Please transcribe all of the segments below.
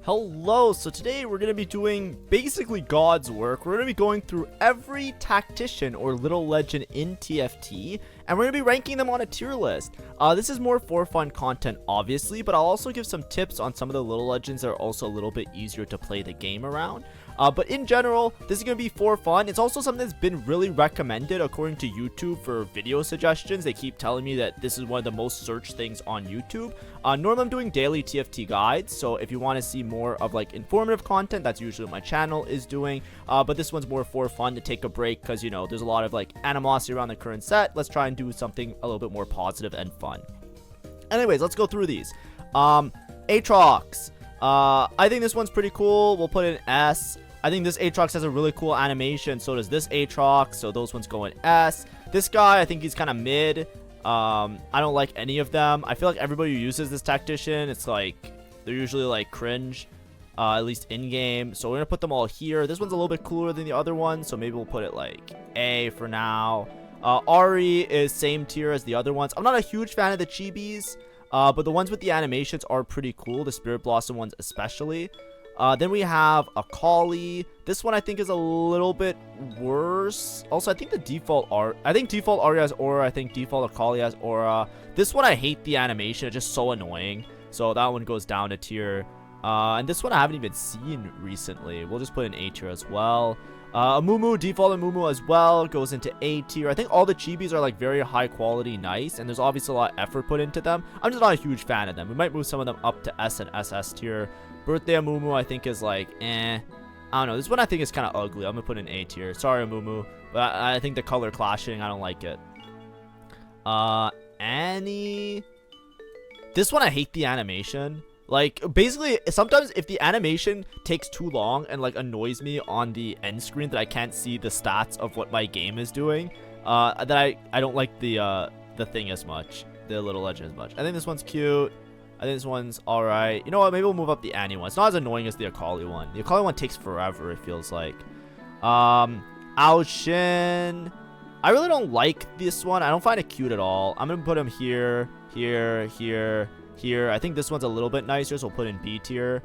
Hello, so today we're going to be doing basically God's work. We're going to be going through every tactician or little legend in TFT, and we're going to be ranking them on a tier list. This is more for fun content, obviously, but I'll also give some tips on some of the little legends that are also a little bit easier to play the game around. But in general, this is going to be for fun. It's also something that's been really recommended according to YouTube for video suggestions. They keep telling me that this is one of the most searched things on YouTube. Normally I'm doing daily TFT guides, so if you want to see more of like informative content, that's usually what my channel is doing. But this one's more for fun to take a break because, you know, there's a lot of like animosity around the current set. Let's try and do something a little bit more positive and fun. Anyways, let's go through these. Aatrox. I think this one's pretty cool. We'll put it in S. I think this Aatrox has a really cool animation. So does this Aatrox. So those ones go in S. This guy, I think he's kind of mid. I don't like any of them. I feel like everybody who uses this tactician, it's like they're usually like cringe, at least in game. So we're gonna put them all here. This one's a little bit cooler than the other one, so maybe we'll put it like A for now. Ari is same tier as the other ones. I'm not a huge fan of the chibis, but the ones with the animations are pretty cool, the Spirit Blossom ones especially. Then we have a Akali. This one I think is a little bit worse. Also, I think the default art, I think default Ari has aura. I think default Akali has aura. This one I hate the animation. It's just so annoying. So that one goes down a tier. And this one I haven't even seen recently. We'll just put in A tier as well. Amumu, default Amumu as well, goes into A tier. I think all the chibis are like very high quality, nice, and there's obviously a lot of effort put into them. I'm just not a huge fan of them. We might move some of them up to S and SS tier. Birthday Amumu I think is like I don't know. This one I think is kind of ugly. I'm gonna put in A tier. Sorry Amumu, but I think the color clashing, I don't like it. Annie. This one I hate the animation. Like, basically, sometimes if the animation takes too long and, like, annoys me on the end screen that I can't see the stats of what my game is doing, that I don't like the thing as much, the little legend as much. I think this one's cute. I think this one's alright. You know what? Maybe we'll move up the Annie one. It's not as annoying as the Akali one. The Akali one takes forever, it feels like. Aoshin. I really don't like this one. I don't find it cute at all. I'm going to put him here, here, here, here. I think this one's a little bit nicer, so we'll put in B tier.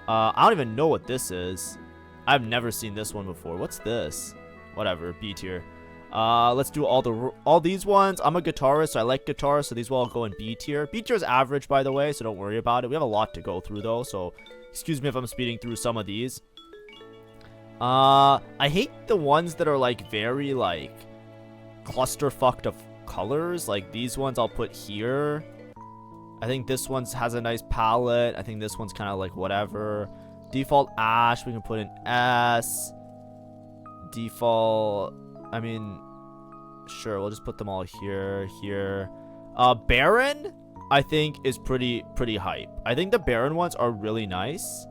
I don't even know what this is. I've never seen this one before. What's this? Whatever, B tier. Let's do all these ones. I'm a guitarist, so I like guitars, so these will all go in B tier. B tier is average, by the way, so don't worry about it. We have a lot to go through, though, so excuse me if I'm speeding through some of these. I hate the ones that are, like, very, like, clusterfucked of colors. Like, these ones I'll put here. I think this one has a nice palette. I think this one's kind of like whatever. Default Ash, we can put in S. Default, I mean, sure, we'll just put them all here, here. Baron, I think, is pretty hype. I think the Baron ones are really nice.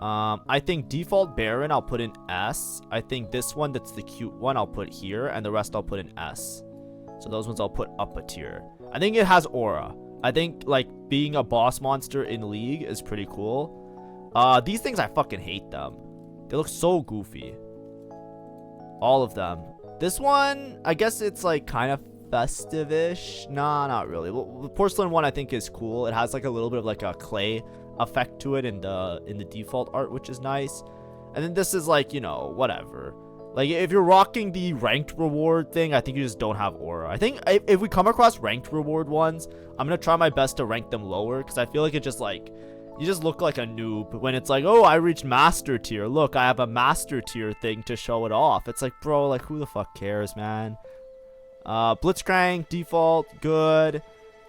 I think default Baron, I'll put in S. I think this one that's the cute one, I'll put here. And the rest I'll put in S. So those ones I'll put up a tier. I think it has aura. I think, like, being a boss monster in League is pretty cool. These things, I fucking hate them. They look so goofy. All of them. This one, I guess it's, like, kind of festive-ish. Nah, not really. Well, the porcelain one, I think, is cool. It has, like, a little bit of, like, a clay effect to it in the default art, which is nice. And then this is, like, you know, whatever. Like, if you're rocking the ranked reward thing, I think you just don't have aura. I think if we come across ranked reward ones, I'm going to try my best to rank them lower. Because I feel like it just, like, you just look like a noob when it's like, oh, I reached master tier. Look, I have a master tier thing to show it off. It's like, bro, like, who the fuck cares, man? Blitzcrank, default, good.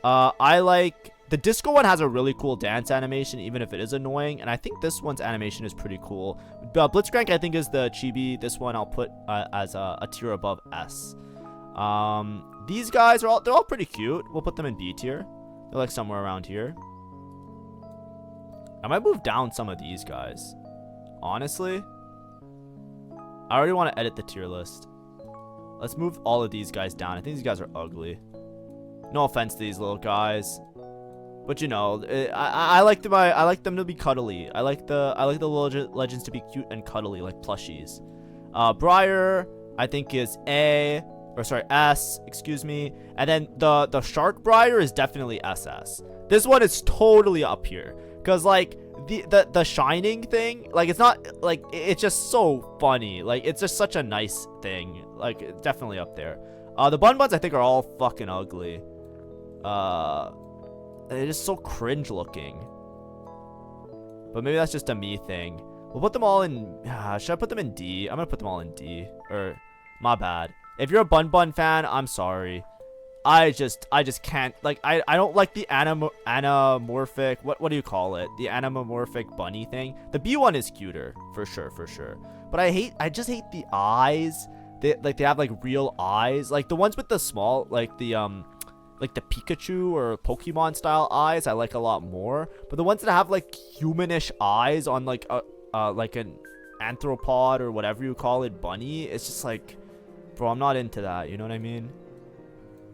I like... The disco one has a really cool dance animation, even if it is annoying. And I think this one's animation is pretty cool. Blitzcrank, I think, is the chibi. This one I'll put as a tier above S. These guys are they're all pretty cute. We'll put them in B tier. They're like somewhere around here. I might move down some of these guys. Honestly, I already want to edit the tier list. Let's move all of these guys down. I think these guys are ugly. No offense to these little guys. But you know, I like them. I like them to be cuddly. I like the little legends to be cute and cuddly, like plushies. Briar, I think, is A, or sorry, S. Excuse me. And then the Shark Briar is definitely SS. This one is totally up here because, like, the shining thing, like, it's not like, it's just so funny. Like, it's just such a nice thing. Like, definitely up there. The bun buns I think are all fucking ugly. They're just so cringe looking. But maybe that's just a me thing. We'll put them all in. Should I put them in D? I'm gonna put them all in D. Or, my bad. If you're a bun fan, I'm sorry. I just can't. Like, I don't like the anamorphic. What do you call it? The anamorphic bunny thing. The B one is cuter for sure. But I just hate the eyes. They have like real eyes. Like the ones with the small, like the Pikachu or Pokemon style eyes, I like a lot more. But the ones that have like humanish eyes on like an anthropod or whatever you call it, bunny, it's just like, bro, I'm not into that. You know what I mean?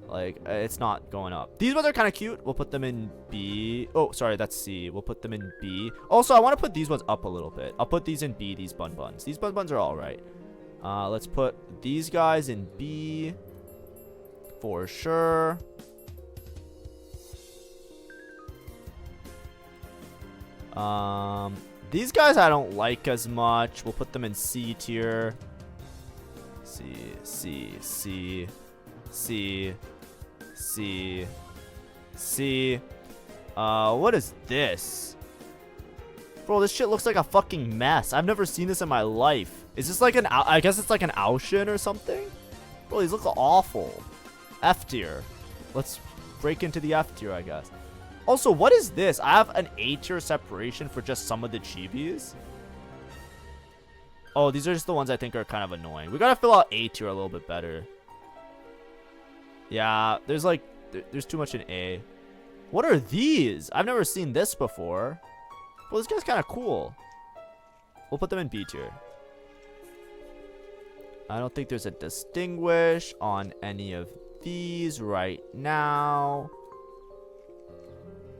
Like, it's not going up. These ones are kind of cute. We'll put them in B. Oh, sorry, that's C. We'll put them in B. Also, I want to put these ones up a little bit. I'll put these in B, these bun buns. These bun buns are all right. Let's put these guys in B for sure. These guys I don't like as much. We'll put them in C tier. C. What is this? Bro, this shit looks like a fucking mess. I've never seen this in my life. Is this like an, I guess it's like an Aushin or something? Bro, these look awful. F tier. Let's break into the F tier, I guess. Also, what is this? I have an A tier separation for just some of the chibis. Oh, these are just the ones I think are kind of annoying. We gotta fill out A tier a little bit better. Yeah, there's like, there's too much in A. What are these? I've never seen this before. Well, this guy's kind of cool. We'll put them in B tier. I don't think there's a distinguish on any of these right now.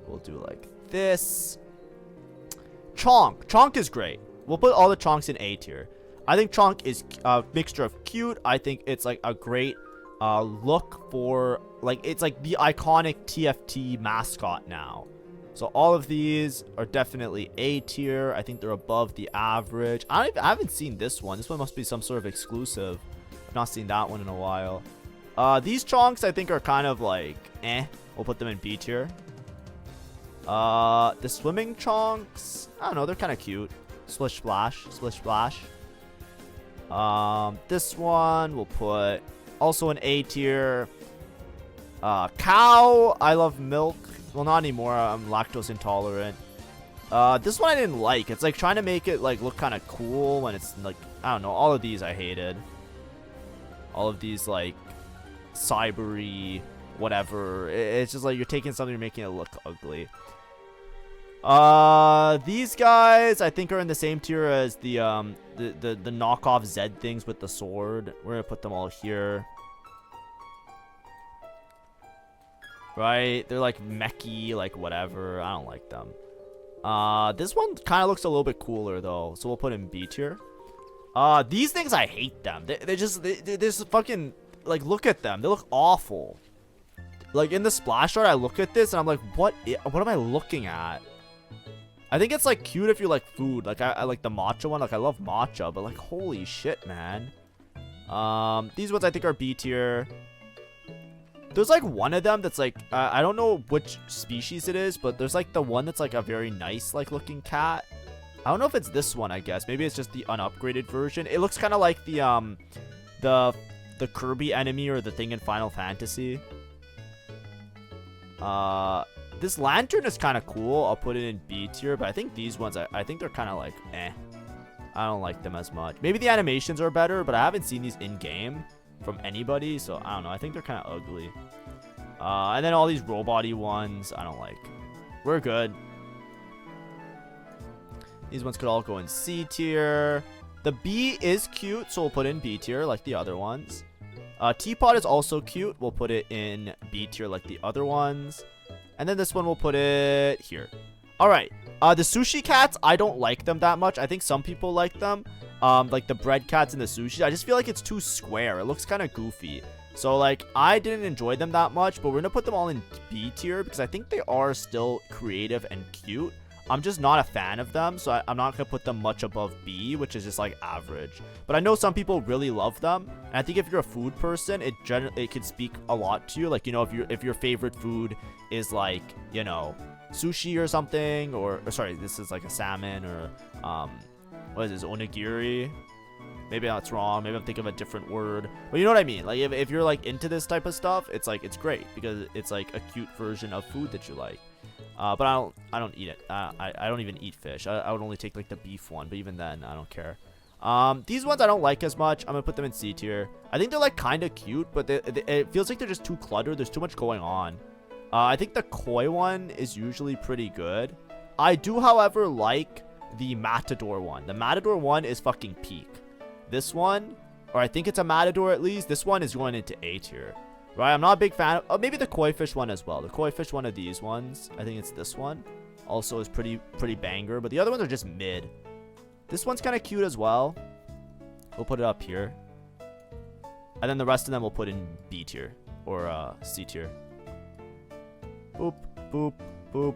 We'll do like this. Chonk. Chonk is great. We'll put all the Chonks in A tier. I think Chonk is a mixture of cute. I think it's like a great look for, like, it's like the iconic TFT mascot now. So all of these are definitely A tier. I think they're above the average. I haven't seen this one. This one must be some sort of exclusive. I've not seen that one in a while. These Chonks I think are kind of like eh. We'll put them in B tier. The swimming Chonks, I don't know, they're kind of cute. Splish splash. This one we'll put also an A tier. Cow, I love milk. Well, not anymore. I'm lactose intolerant. This one I didn't like. It's like trying to make it like look kind of cool when it's like, I don't know. All of these I hated. All of these like cybery whatever. It's just like you're taking something and making it look ugly. These guys I think are in the same tier as the knockoff Z things with the sword. We're gonna put them all here. Right? They're like mechy, like whatever. I don't like them. This one kind of looks a little bit cooler though, so we'll put in B tier. These things I hate them. They're just fucking, like, look at them. They look awful. Like in the splash art, I look at this and I'm like, what am I looking at? I think it's like cute if you like food. Like I like the matcha one. Like I love matcha, but like holy shit, man. These ones I think are B tier. There's like one of them that's like I don't know which species it is, but there's like the one that's like a very nice like looking cat. I don't know if it's this one. I guess maybe it's just the unupgraded version. It looks kind of like the Kirby enemy or the thing in Final Fantasy. This lantern is kind of cool. I'll put it in B tier, but I think these ones, I think they're kind of like, eh. I don't like them as much. Maybe the animations are better, but I haven't seen these in-game from anybody, so I don't know. I think they're kind of ugly. And then all these robot-y ones, I don't like. We're good. These ones could all go in C tier. The B is cute, so we'll put in B tier like the other ones. Teapot is also cute. We'll put it in B tier like the other ones. And then this one we'll put it here. All right. The sushi cats, I don't like them that much. I think some people like them. Like the bread cats and the sushi. I just feel like it's too square. It looks kind of goofy. So like I didn't enjoy them that much, but we're gonna put them all in B tier because I think they are still creative and cute. I'm just not a fan of them, so I'm not gonna put them much above B, which is just like average. But I know some people really love them, and I think if you're a food person, it could speak a lot to you. Like, you know, if your favorite food is like, you know, sushi or something, or sorry, this is like a salmon, or what is this, onigiri? Maybe that's wrong. Maybe I'm thinking of a different word. But you know what I mean? Like, if you're like into this type of stuff, it's like, it's great because it's like a cute version of food that you like. But I don't eat it. I don't even eat fish. I would only take like the beef one, but even then, I don't care. These ones I don't like as much. I'm gonna put them in C tier. I think they're like kind of cute, but it feels like they're just too cluttered. There's too much going on. I think the koi one is usually pretty good. I do, however, like the matador one. The matador one is fucking peak. This one, or I think it's a matador at least, this one is going into A tier. Right, I'm not a big fan of maybe the koi fish one as well. The koi fish one of these ones, I think it's this one, also is pretty banger, but the other ones are just mid. This one's kind of cute as well. We'll put it up here. And then the rest of them we'll put in B tier or C tier. Boop, boop, boop.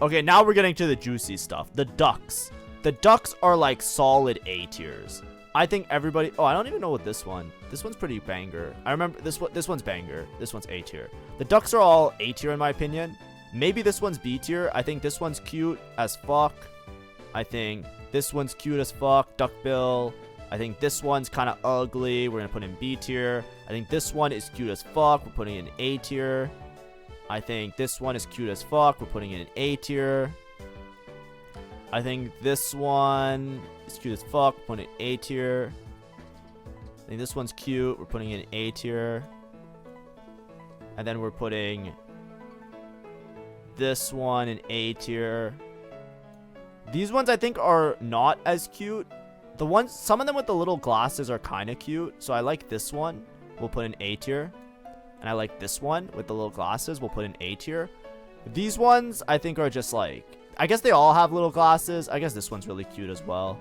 Okay, now we're getting to the juicy stuff. The ducks. The ducks are like solid A tiers. I think everybody... Oh, I don't even know what this one... This one's pretty banger. I remember this one's banger. This one's A tier. The ducks are all A tier in my opinion. Maybe this one's B tier. I think this one's cute as fuck. I think this one's cute as fuck. Duckbill. I think this one's kind of ugly. We're going to put in B tier. I think this one is cute as fuck. We're putting in A tier. I think this one is cute as fuck. We're putting it in A tier. I think this one is cute as fuck. We're putting it in A tier. I think this one's cute. We're putting it in A tier. And then we're putting this one in A tier. These ones I think are not as cute. The ones, some of them with the little glasses are kind of cute. So I like this one. We'll put in A tier. And I like this one with the little glasses. We'll put in A tier. These ones I think are just like... I guess they all have little glasses. I guess this one's really cute as well.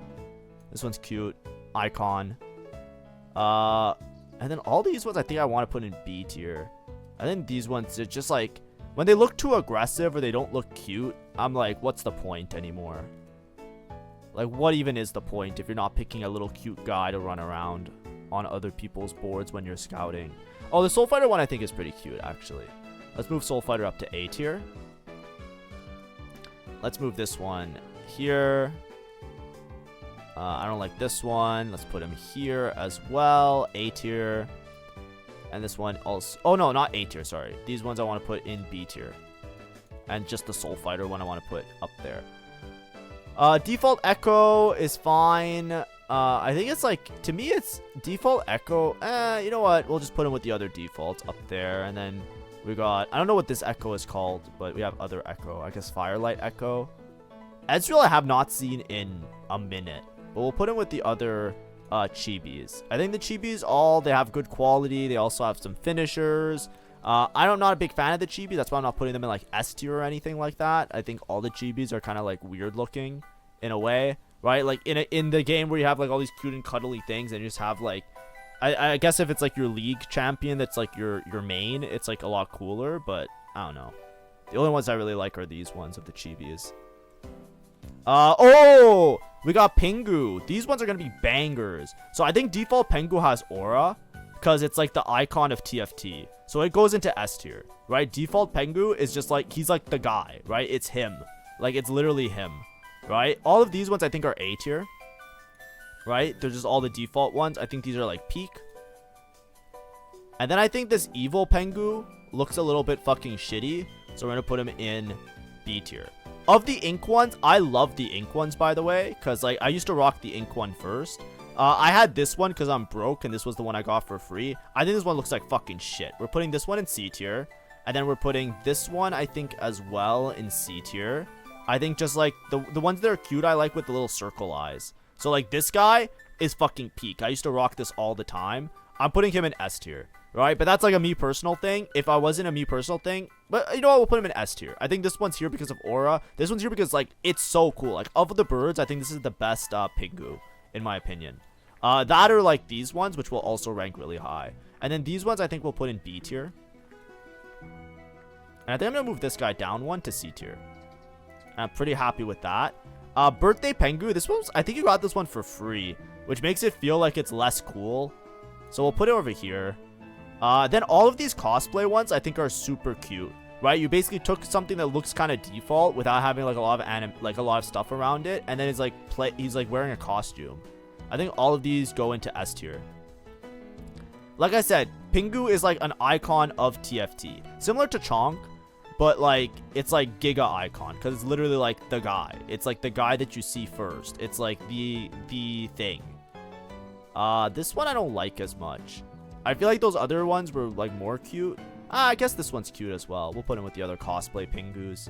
This one's cute. Icon. And then all these ones I think I want to put in B tier. I think these ones are just like... When they look too aggressive or they don't look cute, I'm like, what's the point anymore? Like, what even is the point if you're not picking a little cute guy to run around on other people's boards when you're scouting? Oh, the Soul Fighter one I think is pretty cute, actually. Let's move Soul Fighter up to A tier. Let's move this one here. I don't like this one. Let's put him here as well. A tier. And this one also... Oh, no, not A tier, sorry. These ones I want to put in B tier. And just the Soul Fighter one I want to put up there. Default Echo is fine. I think it's like... To me, it's Default Echo. You know what? We'll just put him with the other defaults up there. And then... We got, I don't know what this Echo is called, but we have other Echo. I guess Firelight Echo. Ezreal I have not seen in a minute, but we'll put him with the other chibis. I think the chibis they have good quality. They also have some finishers. I'm not a big fan of the chibis. That's why I'm not putting them in like S tier or anything like that. I think all the chibis are kind of like weird looking in a way, right? Like in the game where you have like all these cute and cuddly things and you just have like, I guess if it's like your league champion that's like your main, it's like a lot cooler, but I don't know. The only ones I really like are these ones of the chibis. Oh, we got Pingu. These ones are gonna be bangers. So I think default Pingu has aura because it's like the icon of TFT. So it goes into S tier, right? Default Pingu is just like, he's like the guy, right? It's him. Like it's literally him, right? All of these ones I think are A tier. Right? They're just all the default ones. I think these are like peak. And then I think this evil Pengu looks a little bit fucking shitty. So we're going to put him in B tier. Of the ink ones, I love the ink ones, by the way. Because like I used to rock the ink one first. I had this one because I'm broke. And this was the one I got for free. I think this one looks like fucking shit. We're putting this one in C tier. And then we're putting this one, I think, as well in C tier. I think just like the ones that are cute I like with the little circle eyes. So, like, this guy is fucking peak. I used to rock this all the time. I'm putting him in S tier, right? But that's, like, a me personal thing. If I wasn't a me personal thing... But, you know what? We'll put him in S tier. I think this one's here because of aura. This one's here because, like, it's so cool. Like, of the birds, I think this is the best Pingu, in my opinion. That or, like, these ones, which will also rank really high. And then these ones, I think we'll put in B tier. And I think I'm gonna move this guy down one to C tier. I'm pretty happy with that. Birthday Pengu. This one's, I think you got this one for free, which makes it feel like it's less cool. So we'll put it over here. Then all of these cosplay ones I think are super cute, right? You basically took something that looks kind of default without having like a lot of stuff around it, and then it's like he's like wearing a costume. I think all of these go into S tier. Like I said, Pingu is like an icon of TFT, similar to Chonk, but like it's like Giga icon because it's literally like the guy. It's like the guy that you see first. It's like the thing. This one I don't like as much. I feel like those other ones were like more cute. I guess this one's cute as well. We'll put him with the other cosplay Pingus.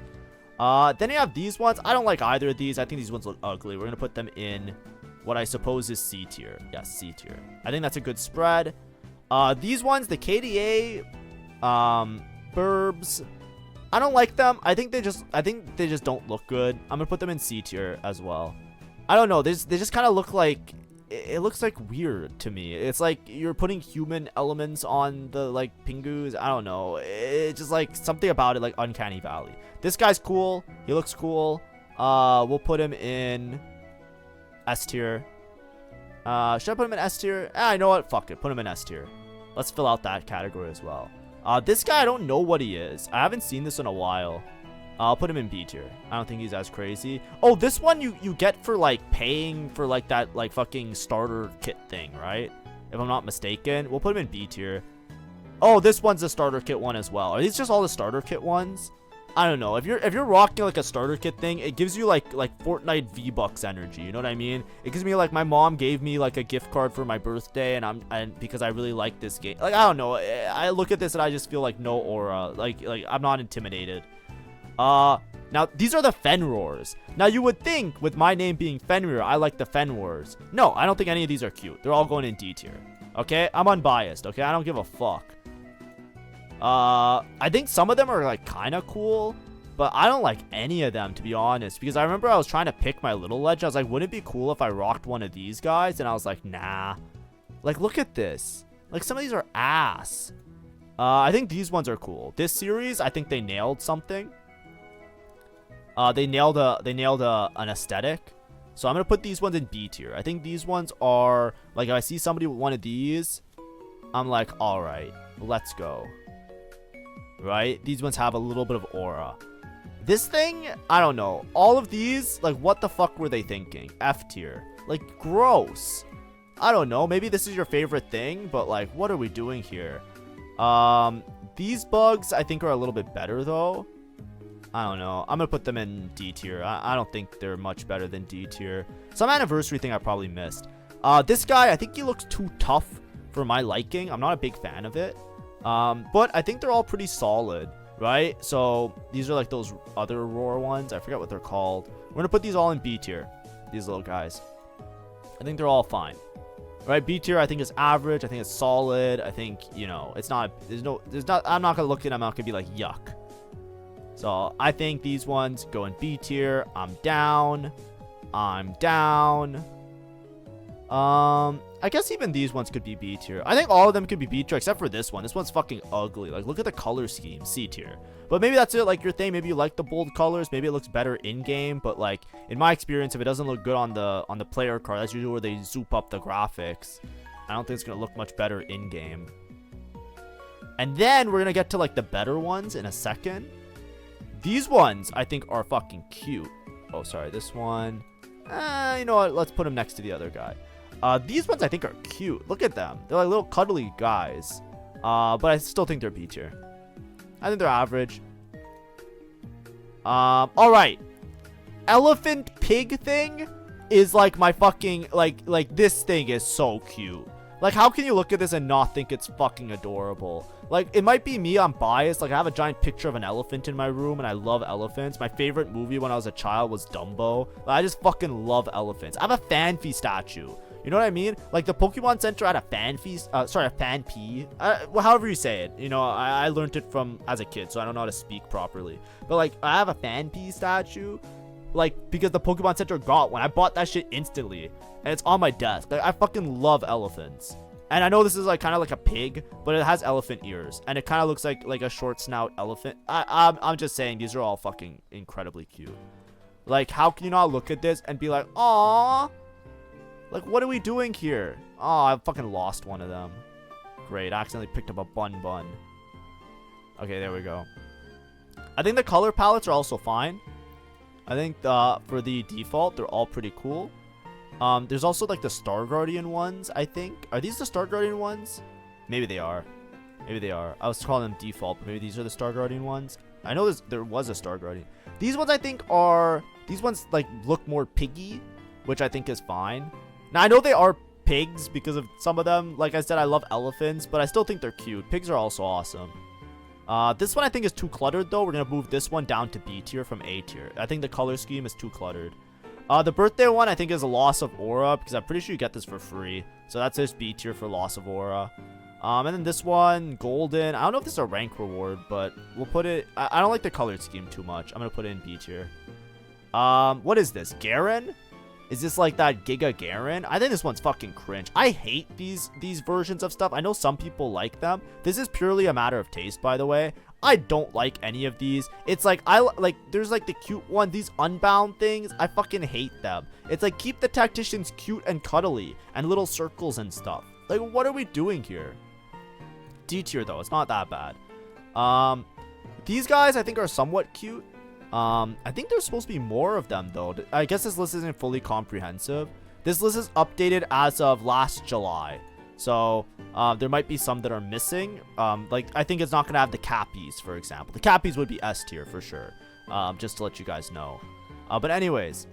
Then you have these ones. I don't like either of these. I think these ones look ugly. We're gonna put them in what I suppose is C tier. Yes, C tier. I think that's a good spread. These ones, the KDA, Burbs, I don't like them. I think they just don't look good. I'm gonna put them in C tier as well. I don't know. They just kind of look like, it looks like weird to me. It's like you're putting human elements on the like Pingus. I don't know. It's just like something about it like Uncanny Valley. This guy's cool. He looks cool. We'll put him in S tier. Should I put him in S tier? You know what? Fuck it. Put him in S tier. Let's fill out that category as well. This guy, I don't know what he is. I haven't seen this in a while. I'll put him in B tier. I don't think he's as crazy. Oh, this one you get for like paying for like that like fucking starter kit thing, right? If I'm not mistaken. We'll put him in B tier. Oh, this one's the starter kit one as well. Are these just all the starter kit ones? I don't know. If you're rocking like a starter kit thing, it gives you like Fortnite V-Bucks energy. You know what I mean? It gives me like, my mom gave me like a gift card for my birthday, and because I really like this game. Like, I don't know. I look at this and I just feel like no aura. Like I'm not intimidated. Now these are the Fenroars. Now you would think with my name being Fenrir, I like the Fenroars. No, I don't think any of these are cute. They're all going in D tier. Okay, I'm unbiased. Okay, I don't give a fuck. I think some of them are like kind of cool, but I don't like any of them, to be honest, because I remember I was trying to pick my little legend. I was like, wouldn't it be cool if I rocked one of these guys? And I was like, nah. Like, look at this. Like, some of these are ass. I think these ones are cool. This series, I think they nailed something. They nailed an aesthetic. So I'm gonna put these ones in B tier. I think these ones are like, if I see somebody with one of these, I'm like, all right, let's go. Right? These ones have a little bit of aura. This thing, I don't know. All of these, like, what the fuck were they thinking? F tier. Like, gross. I don't know. Maybe this is your favorite thing, but like, what are we doing here? These bugs, I think, are a little bit better though. I don't know. I'm gonna put them in D tier. I don't think they're much better than D tier. Some anniversary thing I probably missed. This guy, I think he looks too tough for my liking. I'm not a big fan of it. But I think they're all pretty solid, right? So these are like those other roar ones. I forget what they're called. We're gonna put these all in B tier. These little guys. I think they're all fine. Right? B tier I think is average. I think it's solid. I think, you know, it's not, I'm not gonna look at them. I'm not gonna be like, yuck. So I think these ones go in B tier. I'm down. I guess even these ones could be B tier. I think all of them could be B tier except for this one. This one's fucking ugly. Like, look at the color scheme. C tier. But maybe that's it, like your thing. Maybe you like the bold colors. Maybe it looks better in game. But like, in my experience, if it doesn't look good on the player card, that's usually where they zoop up the graphics. I don't think it's gonna look much better in game. And then we're gonna get to like the better ones in a second. These ones I think are fucking cute. Oh, sorry, this one. You know what? Let's put him next to the other guy. These ones I think are cute. Look at them. They're like little cuddly guys. But I still think they're B tier. I think they're average. All right. Elephant pig thing is like my fucking like this thing is so cute. Like, how can you look at this and not think it's fucking adorable? Like, it might be me, I'm biased. Like, I have a giant picture of an elephant in my room, and I love elephants. My favorite movie when I was a child was Dumbo. I just fucking love elephants. I have a Fanpy statue. You know what I mean? Like, the Pokemon Center had a Fanpy, a Fanpy. Well, however you say it. You know, I learned it from as a kid, so I don't know how to speak properly. But, like, I have a Fanpy statue. Like, because the Pokemon Center got one. I bought that shit instantly. And it's on my desk. Like, I fucking love elephants. And I know this is like kind of like a pig, but it has elephant ears, and it kind of looks like a short snout elephant. I'm just saying these are all fucking incredibly cute. Like, how can you not look at this and be like, "Aw, like what are we doing here?" Oh, I fucking lost one of them. Great, I accidentally picked up a bun. Okay, there we go. I think the color palettes are also fine. I think for the default, they're all pretty cool. There's also like the Star Guardian ones, I think. Are these the Star Guardian ones? Maybe they are. Maybe they are. I was calling them default, but maybe these are the Star Guardian ones. I know there was a Star Guardian. These ones I think are... These ones like look more piggy, which I think is fine. Now I know they are pigs because of some of them. Like I said, I love elephants, but I still think they're cute. Pigs are also awesome. This one I think is too cluttered though. We're going to move this one down to B tier from A tier. I think the color scheme is too cluttered. The birthday one I think is a loss of aura because I'm pretty sure you get this for free. So that's just B tier for loss of aura. And then this one, golden. I don't know if this is a rank reward, but we'll put it... I don't like the color scheme too much. I'm going to put it in B tier. What is this? Garen? Is this like that Giga Garen? I think this one's fucking cringe. I hate these versions of stuff. I know some people like them. This is purely a matter of taste, by the way. I don't like any of these. It's like, there's like the cute one. These unbound things, I fucking hate them. It's like, keep the tacticians cute and cuddly and little circles and stuff. Like, what are we doing here? D tier though, it's not that bad. These guys I think are somewhat cute. I think there's supposed to be more of them though. I guess this list isn't fully comprehensive. This list is updated as of last July. So, there might be some that are missing. Like, I think it's not going to have the Cappies, for example. The Cappies would be S tier for sure. Just to let you guys know. But anyways.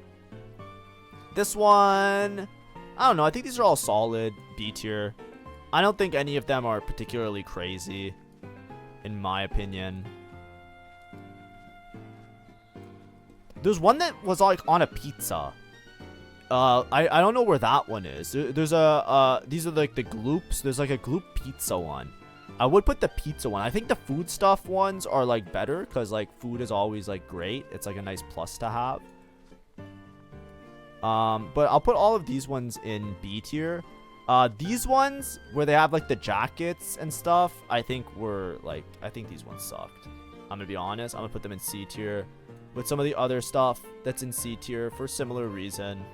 This one... I don't know. I think these are all solid B tier. I don't think any of them are particularly crazy. In my opinion. There's one that was like on a pizza. I don't know where that one is. There's a these are like the gloops. There's like a gloop pizza one. I would put the pizza one. I think the food stuff ones are like better because like food is always like great. It's like a nice plus to have. But I'll put all of these ones in B tier. These ones where they have like the jackets and stuff, I think these ones sucked. I'm gonna be honest. I'm gonna put them in C tier. With some of the other stuff that's in C tier for similar reason.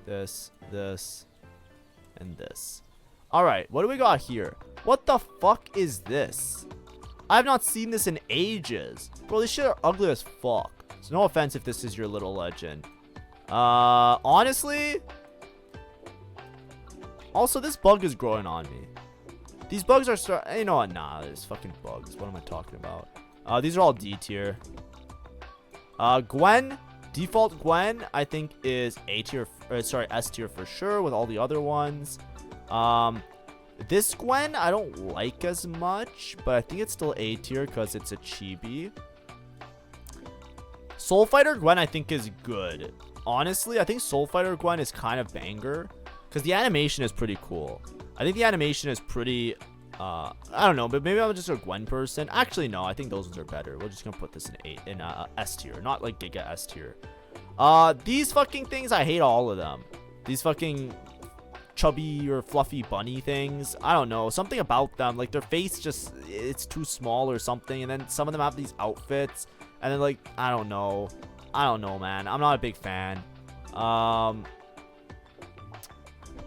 This, and this. Alright, what do we got here? What the fuck is this? I have not seen this in ages. Bro, these shit are ugly as fuck. So no offense if this is your little legend. Honestly... Also, this bug is growing on me. These bugs are you know what? Nah, there's fucking bugs. What am I talking about? These are all D tier. Gwen, default Gwen, I think is A tier. Sorry, S tier for sure with all the other ones. This Gwen I don't like as much, but I think it's still A tier because it's a chibi. Soul Fighter Gwen I think is good. Honestly, I think Soul Fighter Gwen is kind of banger because the animation is pretty cool. I think the animation is pretty, I don't know, but maybe I'm just a Gwen person. Actually, no, I think those ones are better. We're just going to put this in S tier, not like Giga S tier. These fucking things, I hate all of them. These fucking chubby or fluffy bunny things. I don't know, something about them. Like, their face just, it's too small or something. And then some of them have these outfits. And then, like, I don't know, man. I'm not a big fan.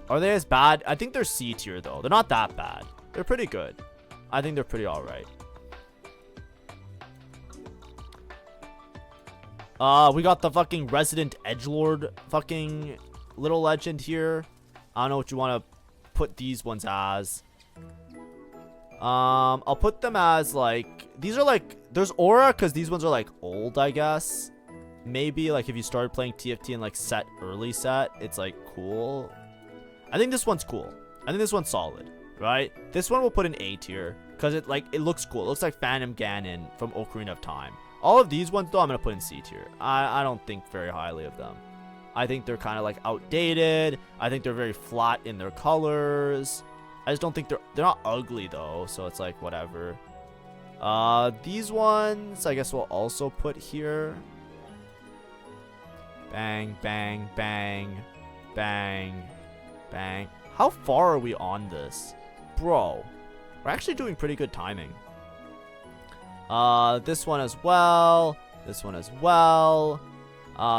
Are they as bad? I think they're C tier though. They're not that bad. They're pretty good. I think they're pretty alright. We got the fucking Resident Edgelord fucking little legend here. I don't know what you want to put these ones as. I'll put them as like, these are like, there's aura because these ones are like old, I guess. Maybe like if you started playing TFT and like early set, it's like cool. I think this one's cool. I think this one's solid, right? This one we'll put in A tier because it looks cool. It looks like Phantom Ganon from Ocarina of Time. All of these ones though, I'm gonna put in C tier. I don't think very highly of them. I think they're kind of like outdated. I think they're very flat in their colors. I just don't think they're not ugly though, so it's like whatever. These ones I guess we'll also put here. Bang, bang, bang, bang, bang. How far are we on this? Bro, we're actually doing pretty good timing. This one as well. This one as well.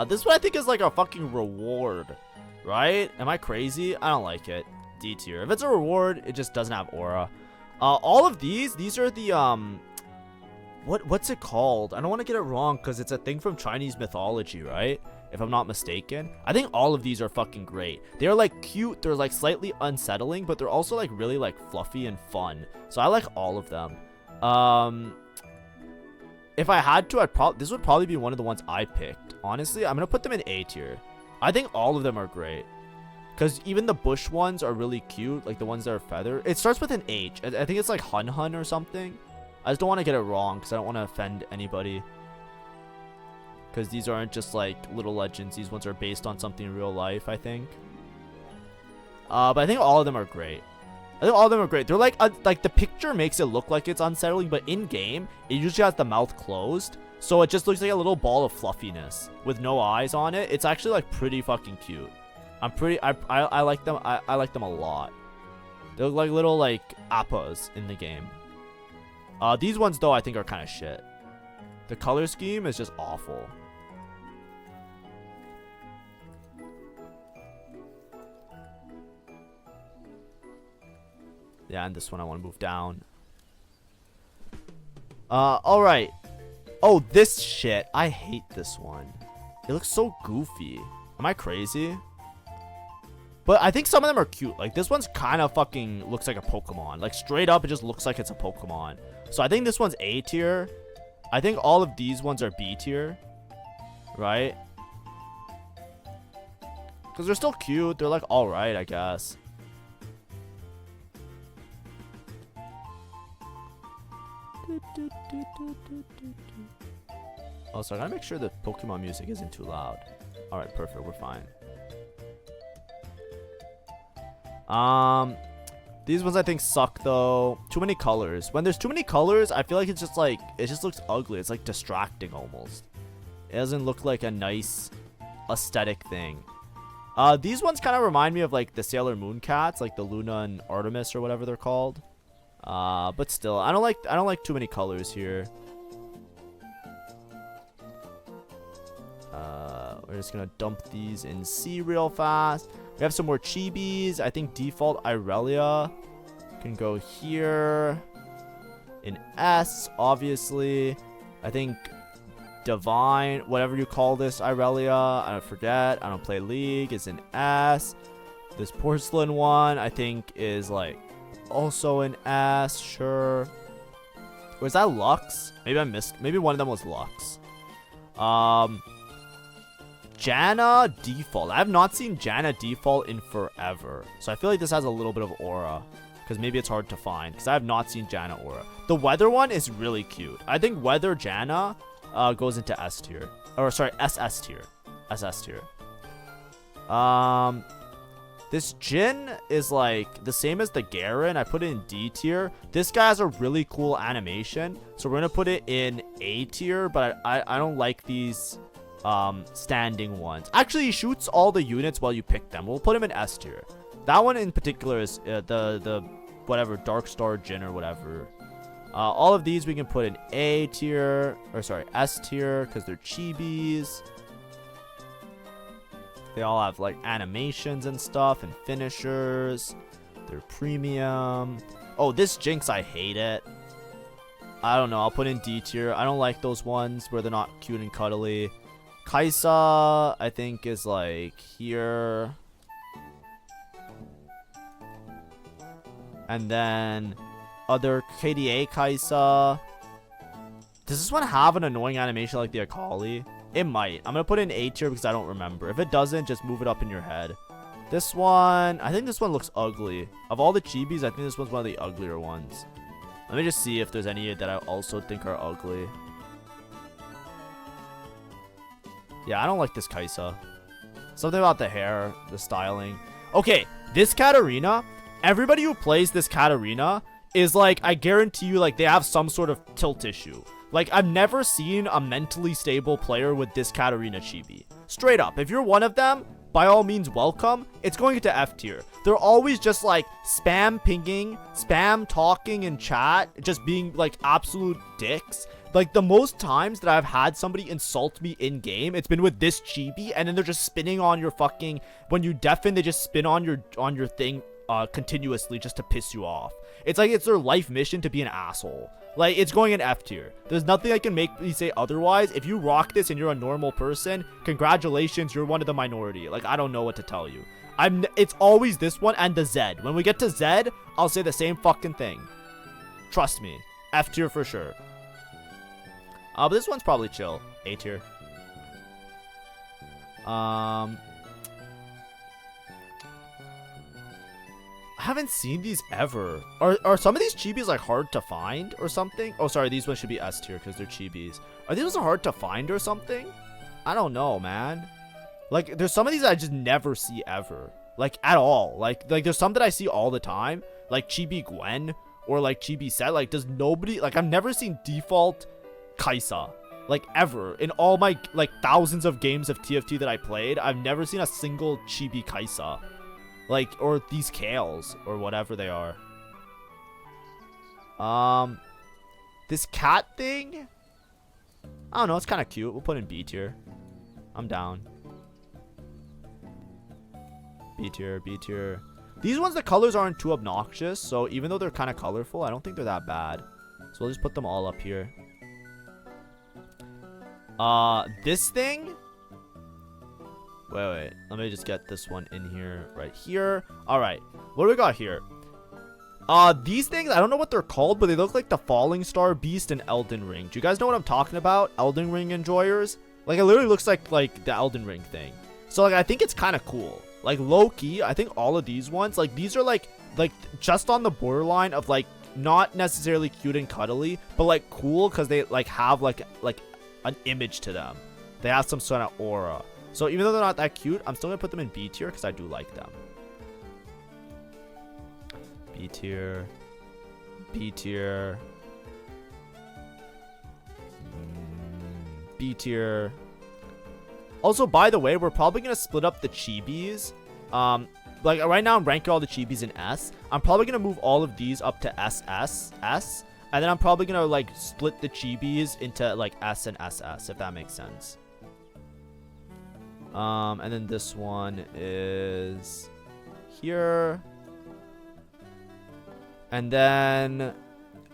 This one I think is like a fucking reward, right? Am I crazy? I don't like it. D tier. If it's a reward, it just doesn't have aura. All of these are the, what's it called? I don't want to get it wrong because it's a thing from Chinese mythology, right? If I'm not mistaken. I think all of these are fucking great. They're like cute, they're like slightly unsettling, but they're also like really like fluffy and fun. So I like all of them. If I had to, this would probably be one of the ones I picked. Honestly, I'm gonna put them in A tier. I think all of them are great. Because even the bush ones are really cute, like the ones that are feather. It starts with an H. I think it's like Hun Hun or something. I just don't want to get it wrong because I don't want to offend anybody. Because these aren't just like little legends. These ones are based on something in real life, I think. But I think all of them are great. I think all of them are great. They're like the picture makes it look like it's unsettling, but in game, it usually has the mouth closed. So it just looks like a little ball of fluffiness with no eyes on it. It's actually like pretty fucking cute. I like them. I like them a lot. They look like little like appas in the game. These ones though I think are kind of shit. The color scheme is just awful. Yeah, and this one I want to move down. All right. Oh, this shit. I hate this one. It looks so goofy. Am I crazy? But I think some of them are cute. Like this one's kind of fucking looks like a Pokemon. Like straight up, it just looks like it's a Pokemon. So I think this one's A tier. I think all of these ones are B tier. Right? Because they're still cute. They're like alright, I guess. Oh, so I gotta make sure the Pokemon music isn't too loud. Alright, perfect. We're fine. These ones I think suck though. Too many colors. When there's too many colors, I feel like it's just like, it just looks ugly. It's like distracting almost. It doesn't look like a nice aesthetic thing. These ones kind of remind me of like the Sailor Moon cats, like the Luna and Artemis or whatever they're called. But still, I don't like too many colors here. We're just gonna dump these in C real fast. We have some more chibis. I think default Irelia can go here. In S, obviously. I think Divine, whatever you call this, Irelia, I don't forget. I don't play League, is in S. This porcelain one, I think, is like also an S, sure. Was that Lux? Maybe I missed. Maybe one of them was Lux. Janna default. I have not seen Janna default in forever. So I feel like this has a little bit of aura. Because maybe it's hard to find. Because I have not seen Janna aura. The weather one is really cute. I think weather Janna goes into S tier. Or sorry, SS tier. SS tier. This Jin is like the same as the Garen. I put it in D tier. This guy has a really cool animation. So we're going to put it in A tier. But I don't like these standing ones. Actually, he shoots all the units while you pick them. We'll put him in S tier. That one in particular is the whatever Dark Star Jin or whatever. All of these we can put in A tier, or sorry, S tier, because they're chibis. They all have like animations and stuff and finishers. They're premium. Oh, this Jinx, I hate it. I don't know. I'll put in D tier. I don't like those ones where they're not cute and cuddly. Kaisa, I think, is like here. And then other KDA Kaisa. Does this one have an annoying animation like the Akali? It might. I'm going to put it in A tier because I don't remember. If it doesn't, just move it up in your head. This one, I think this one looks ugly. Of all the chibis, I think this one's one of the uglier ones. Let me just see if there's any that I also think are ugly. Yeah, I don't like this Kaisa. Something about the hair, the styling. Okay, this Katarina, everybody who plays this Katarina is like, I guarantee you, like, they have some sort of tilt issue. Like, I've never seen a mentally stable player with this Katarina chibi. Straight up, if you're one of them, by all means, welcome. It's going into F tier. They're always just like spam pinging, spam talking in chat, just being like absolute dicks. Like, the most times that I've had somebody insult me in game, it's been with this chibi, and then they're just spinning on your fucking, when you deafen, they just spin on your thing continuously just to piss you off. It's like it's their life mission to be an asshole. Like, it's going in F tier. There's nothing I can make me say otherwise. If you rock this and you're a normal person, congratulations, you're one of the minority. Like, I don't know what to tell you. It's always this one and the Z. When we get to Z, I'll say the same fucking thing. Trust me. F tier for sure. But this one's probably chill. A tier. I haven't seen these ever. Are some of these chibis like hard to find or something? Oh, sorry, these ones should be S tier because they're chibis. Are these ones hard to find or something? I don't know, man. Like, there's some of these I just never see ever, like, at all. Like there's some that I see all the time, like Chibi Gwen or like Chibi Set. Like, does nobody, like, I've never seen default Kaisa, like, ever in all my like thousands of games of TFT that I played. I've never seen a single Chibi Kaisa. Like, or these Kales, or whatever they are. This cat thing? I don't know, it's kind of cute. We'll put in B tier. I'm down. B tier, B tier. These ones, the colors aren't too obnoxious, so even though they're kind of colorful, I don't think they're that bad. So we'll just put them all up here. This thing? Wait. Let me just get this one in here, right here. All right. What do we got here? These things, I don't know what they're called, but they look like the Falling Star Beast in Elden Ring. Do you guys know what I'm talking about? Elden Ring enjoyers? Like, it literally looks like the Elden Ring thing. So, like, I think it's kind of cool. Like, low-key, I think all of these ones, like, these are, like, just on the borderline of, like, not necessarily cute and cuddly, but, like, cool because they, like, have, like an image to them. They have some sort of aura. So even though they're not that cute, I'm still going to put them in B tier because I do like them. B tier. B tier. B tier. Also, by the way, we're probably going to split up the chibis. Like, right now I'm ranking all the chibis in S. I'm probably going to move all of these up to SS. And then I'm probably going to, like, split the chibis into, like, S and SS, if that makes sense. And then this one is here. And then,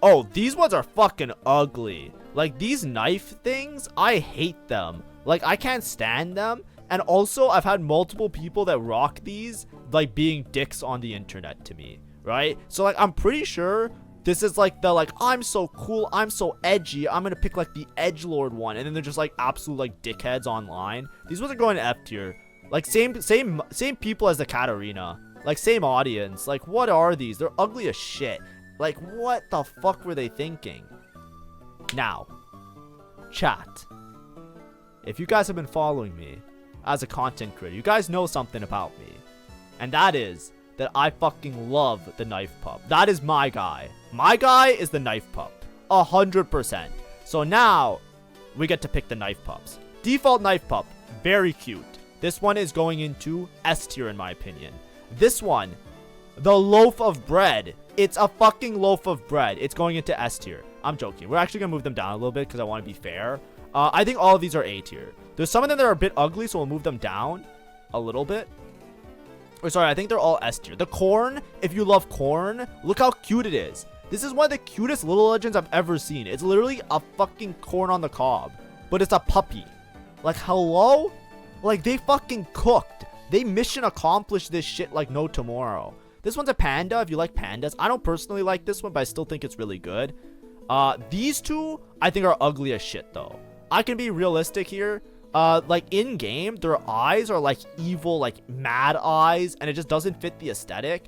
oh, these ones are fucking ugly. Like, these knife things, I hate them. Like, I can't stand them. And also, I've had multiple people that rock these, like, being dicks on the internet to me, right? So, like, I'm pretty sure this is like the, like, I'm so cool, I'm so edgy, I'm gonna pick like the edgelord one, and then they're just like absolute like dickheads online. These ones are going to F tier. Like, same people as the Katarina. Like, same audience. Like, what are these? They're ugly as shit. Like, what the fuck were they thinking? Now, chat. If you guys have been following me as a content creator, you guys know something about me. And that is that I fucking love the knife pup. That is my guy. My guy is the knife pup. 100%. So now, we get to pick the knife pups. Default knife pup. Very cute. This one is going into S tier in my opinion. This one, the loaf of bread. It's a fucking loaf of bread. It's going into S tier. I'm joking. We're actually going to move them down a little bit because I want to be fair. I think all of these are A tier. There's some of them that are a bit ugly, so we'll move them down a little bit. Or sorry, I think they're all S tier. The corn, if you love corn, look how cute it is. This is one of the cutest Little Legends I've ever seen. It's literally a fucking corn on the cob, but it's a puppy. Like, hello? Like, they fucking cooked. They mission accomplished this shit like no tomorrow. This one's a panda if you like pandas. I don't personally like this one, but I still think it's really good. These two, I think, are ugly as shit, though. I can be realistic here. Like, in game, their eyes are like evil, like mad eyes, and it just doesn't fit the aesthetic.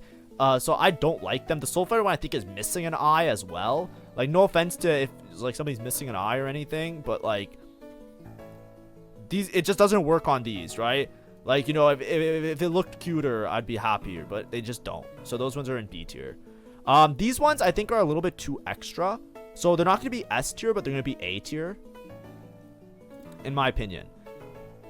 So I don't like them. The Soul Fighter one, I think, is missing an eye as well. Like, no offense to if like somebody's missing an eye or anything, but like these, it just doesn't work on these, right? Like, you know, if it looked cuter, I'd be happier, but they just don't. So those ones are in B tier. These ones I think are a little bit too extra. So they're not going to be S tier, but they're going to be A tier. In my opinion.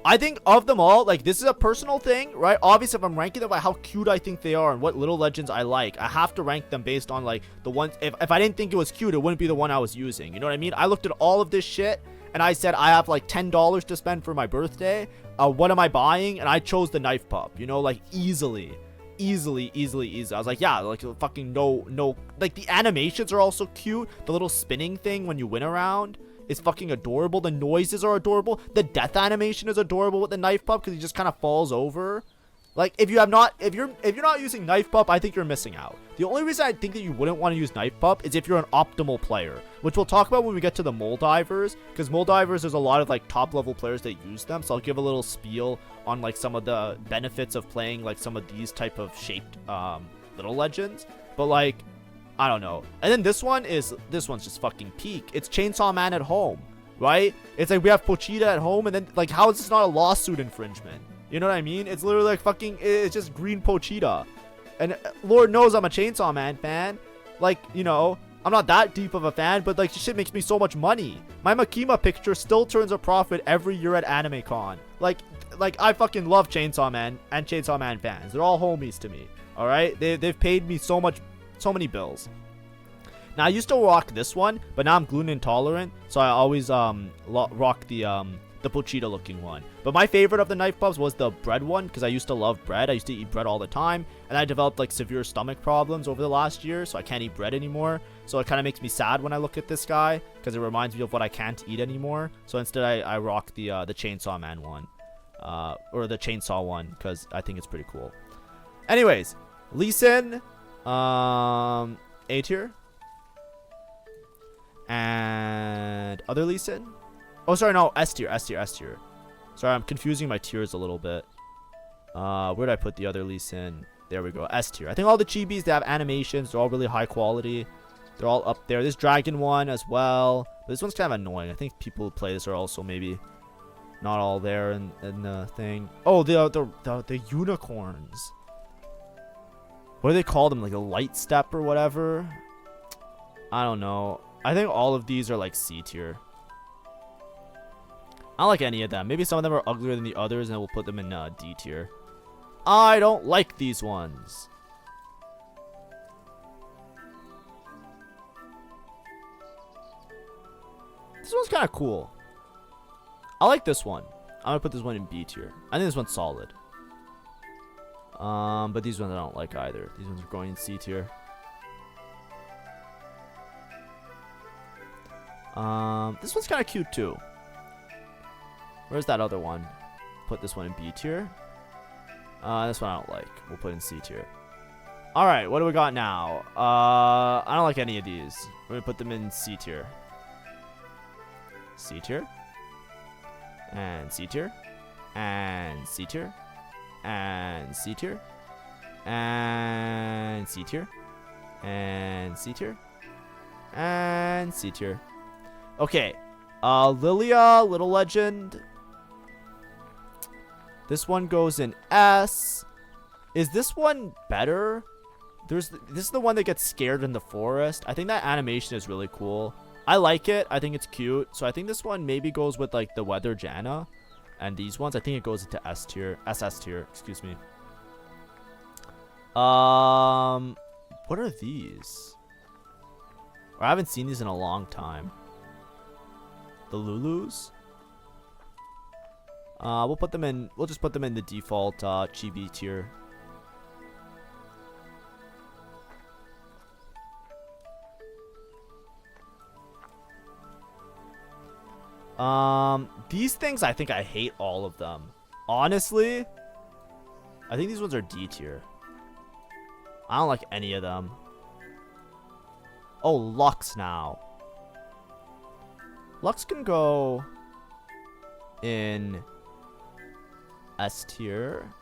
I think of them all, like, this is a personal thing, right? Obviously, if I'm ranking them by how cute I think they are and what little legends I like, I have to rank them based on, like, the ones... If I didn't think it was cute, it wouldn't be the one I was using. You know what I mean? I looked at all of this shit, and I said, I have, like, $10 to spend for my birthday. What am I buying? And I chose the knife pup, you know? Like, easily. Easily. I was like, yeah, like, fucking no... Like, the animations are also cute. The little spinning thing when you win around is fucking adorable. The noises are adorable. The death animation is adorable with the knife pup because he just kind of falls over. Like, if you're not using knife pup, I think you're missing out. The only reason I think that you wouldn't want to use knife pup is if you're an optimal player, which we'll talk about when we get to the mole divers, because mole divers, there's a lot of like top level players that use them. So I'll give a little spiel on like some of the benefits of playing like some of these type of shaped little legends. But like, I don't know. And then this one's just fucking peak. It's Chainsaw Man at home, right? It's like we have Pochita at home, and then like, how is this not a lawsuit infringement? You know what I mean? It's literally like fucking, it's just green Pochita. And Lord knows I'm a Chainsaw Man fan. Like, you know, I'm not that deep of a fan, but like, this shit makes me so much money. My Makima picture still turns a profit every year at AnimeCon. Like I fucking love Chainsaw Man and Chainsaw Man fans. They're all homies to me. All right? They've paid me so many bills. Now I used to rock this one, but now I'm gluten intolerant, so I always rock the Pochita looking one. But my favorite of the knife pups was the bread one, because I used to love bread. I used to eat bread all the time, and I developed like severe stomach problems over the last year, so I can't eat bread anymore. So it kind of makes me sad when I look at this guy, because it reminds me of what I can't eat anymore. So instead I rock the Chainsaw Man one, or the Chainsaw one, because I think it's pretty cool. Anyways, Lee Sin, A tier. And other Lee Sin? Oh, sorry, no, S tier. Sorry, I'm confusing my tiers a little bit. Where did I put the other Lee Sin? There we go, S tier. I think all the chibis, they have animations. They're all really high quality. They're all up there. This dragon one as well. But this one's kind of annoying. I think people who play this are also maybe not all there in the thing. Oh, the unicorns. What do they call them? Like a light step or whatever? I don't know. I think all of these are like C tier. I don't like any of them. Maybe some of them are uglier than the others, and we'll put them in D tier. I don't like these ones. This one's kind of cool. I like this one. I'm gonna put this one in B tier. I think this one's solid. But these ones I don't like either. These ones are going in C tier. This one's kind of cute too. Where's that other one? Put this one in B tier. This one I don't like. We'll put in C tier. Alright, what do we got now? I don't like any of these. We're gonna put them in C tier. C tier. And C tier. And C tier. And C tier. And C tier. And C tier. And C tier. Okay. Lilia, Little Legend. This one goes in S. Is this one better? This is the one that gets scared in the forest. I think that animation is really cool. I like it. I think it's cute. So I think this one maybe goes with like the Weather Jana. And these ones, I think it goes into S tier. SS tier, excuse me. What are these? I haven't seen these in a long time. The Lulus. We'll put them in. We'll just put them in the default chibi tier. These things, I think I hate all of them. Honestly, I think these ones are D tier. I don't like any of them. Oh, Lux now. Lux can go in S tier.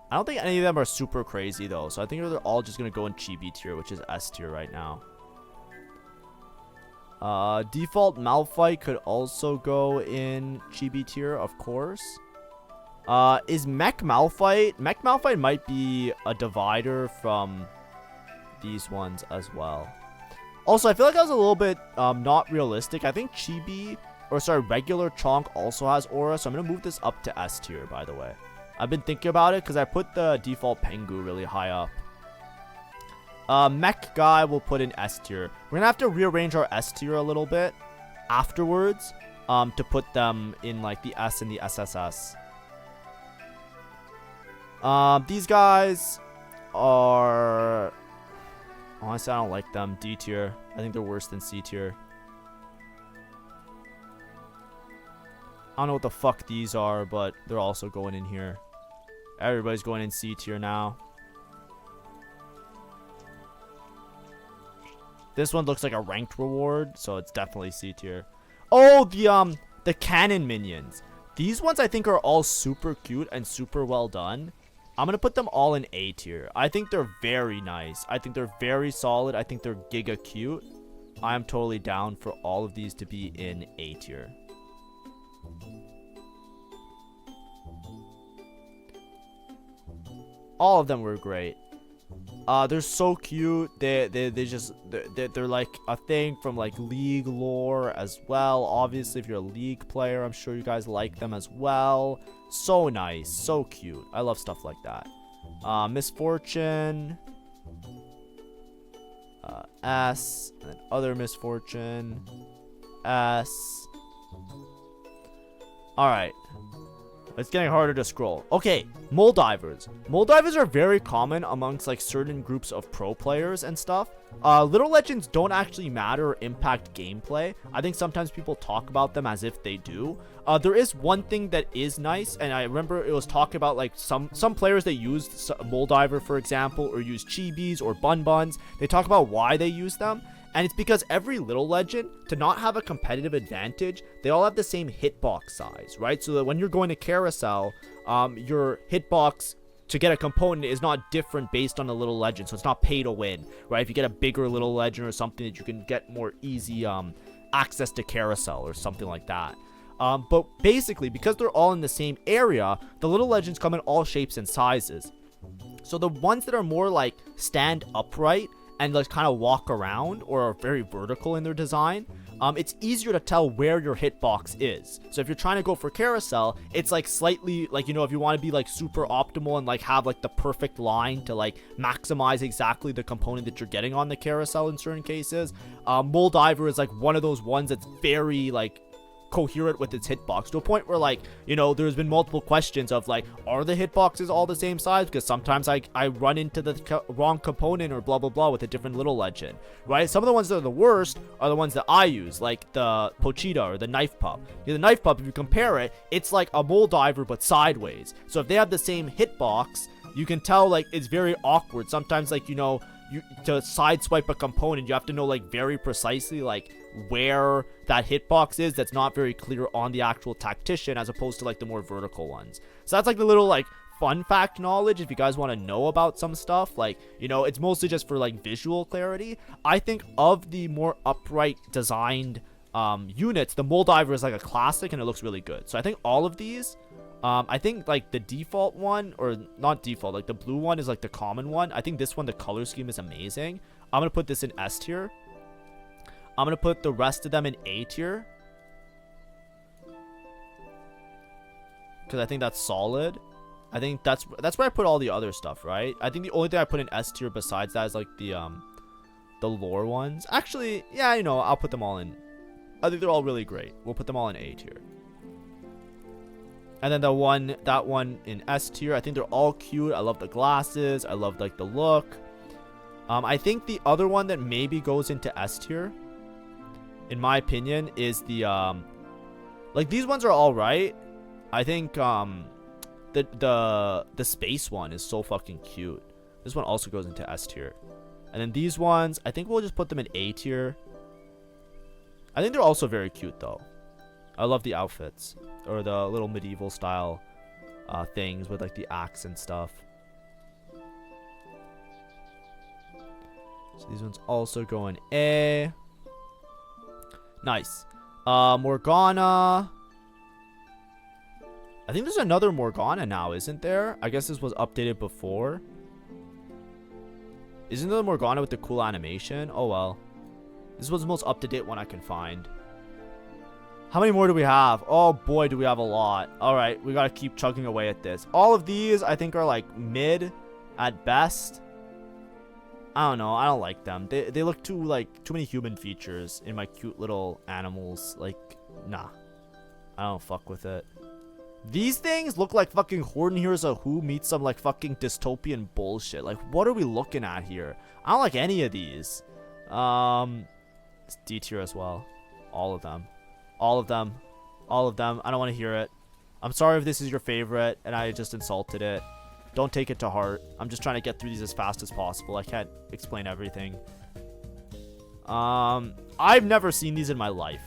I don't think any of them are super crazy though, so I think they're all just gonna go in chibi tier, which is S tier right now. Default Malphite could also go in chibi tier, of course. Is Mech Malphite? Mech Malphite might be a divider from these ones as well. Also, I feel like that was a little bit not realistic. I think Chibi, or sorry, regular Chonk also has aura, so I'm going to move this up to S tier, by the way. I've been thinking about it because I put the default Pengu really high up. Mech guy we'll put in S tier. We're going to have to rearrange our S tier a little bit afterwards to put them in like the S and the SSS. These guys are... Honestly, I don't like them. D tier. I think they're worse than C tier. I don't know what the fuck these are, but they're also going in here. Everybody's going in C tier now. This one looks like a ranked reward, so it's definitely C tier. Oh, the cannon minions. These ones I think are all super cute and super well done. I'm going to put them all in A tier. I think they're very nice. I think they're very solid. I think they're giga cute. I am totally down for all of these to be in A tier. All of them were great. They're so cute. They're like a thing from like League lore as well. Obviously, if you're a League player, I'm sure you guys like them as well. So nice, so cute. I love stuff like that. Misfortune, S, and then other misfortune, S. All right. It's getting harder to scroll. Okay, mole divers. Mole divers are very common amongst like certain groups of pro players and stuff. Little legends don't actually matter or impact gameplay. I think sometimes people talk about them as if they do. There is one thing that is nice, and I remember it was talking about like some players that used mole diver, for example, or use chibis or bun buns. They talk about why they use them. And it's because every little legend, to not have a competitive advantage, they all have the same hitbox size, right? So that when you're going to carousel, your hitbox to get a component is not different based on a little legend. So it's not pay to win, right? If you get a bigger little legend or something that you can get more easy access to carousel or something like that. But basically, because they're all in the same area, the little legends come in all shapes and sizes. So the ones that are more like stand upright and like kind of walk around or are very vertical in their design, it's easier to tell where your hitbox is. So if you're trying to go for carousel, it's like slightly like, you know, if you want to be like super optimal and like have like the perfect line to like maximize exactly the component that you're getting on the carousel in certain cases, mole diver is like one of those ones that's very like coherent with its hitbox to a point where, like, you know, there's been multiple questions of like, are the hitboxes all the same size? Because sometimes I run into the wrong component or blah blah blah with a different little legend, right? Some of the ones that are the worst are the ones that I use, like the Pochita or the Knife Pup. The Knife Pup, if you compare it, it's like a mole diver but sideways. So if they have the same hitbox, you can tell like it's very awkward. Sometimes, like, you know, to sideswipe a component, you have to know like very precisely like where that hitbox is. That's not very clear on the actual Tactician, as opposed to like the more vertical ones. So that's like the little like fun fact knowledge if you guys want to know about some stuff. Like, you know, it's mostly just for like visual clarity. I think of the more upright designed units, the mole diver is like a classic and it looks really good. So I think all of these, I think like the default one, or not default, like the blue one is like the common one. I think this one, the color scheme is amazing. I'm gonna put this in S tier. I'm gonna put the rest of them in A tier, because I think that's solid. I think that's where I put all the other stuff, right? I think the only thing I put in S tier besides that is like the lore ones. Actually, yeah, you know, I'll put them all in. I think they're all really great. We'll put them all in A tier. And then that one in S tier. I think they're all cute. I love the glasses. I love like the look. I think the other one that maybe goes into S tier, in my opinion, is the like these ones are all right. I think the space one is so fucking cute. This one also goes into S tier. And then these ones, I think we'll just put them in A tier. I think they're also very cute though. I love the outfits, or the little medieval style things with like the axe and stuff. So these ones also go in A. Nice. Morgana. I think there's another Morgana now, isn't there? I guess this was updated before. Isn't there Morgana with the cool animation? Oh well. This was the most up-to-date one I can find. How many more do we have? Oh boy, do we have a lot. Alright, we gotta keep chugging away at this. All of these, I think, are like mid at best. I don't know. I don't like them. They look too many human features in my cute little animals. Like, nah. I don't fuck with it. These things look like fucking Horden Heroes of Who meets some like fucking dystopian bullshit. Like, what are we looking at here? I don't like any of these. It's D tier as well. All of them. All of them. All of them. I don't want to hear it. I'm sorry if this is your favorite and I just insulted it. Don't take it to heart. I'm just trying to get through these as fast as possible. I can't explain everything. I've never seen these in my life.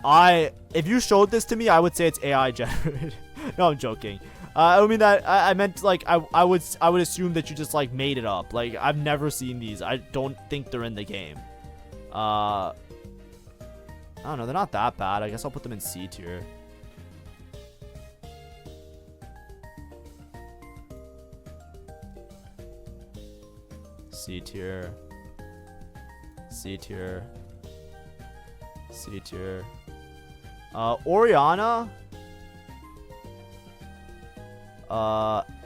If you showed this to me, I would say it's AI generated. No, I'm joking. I mean that I meant like I would assume that you just like made it up. Like, I've never seen these. I don't think they're in the game. I don't know. They're not that bad. I guess I'll put them in C tier. C tier. C tier. C tier. Oriana.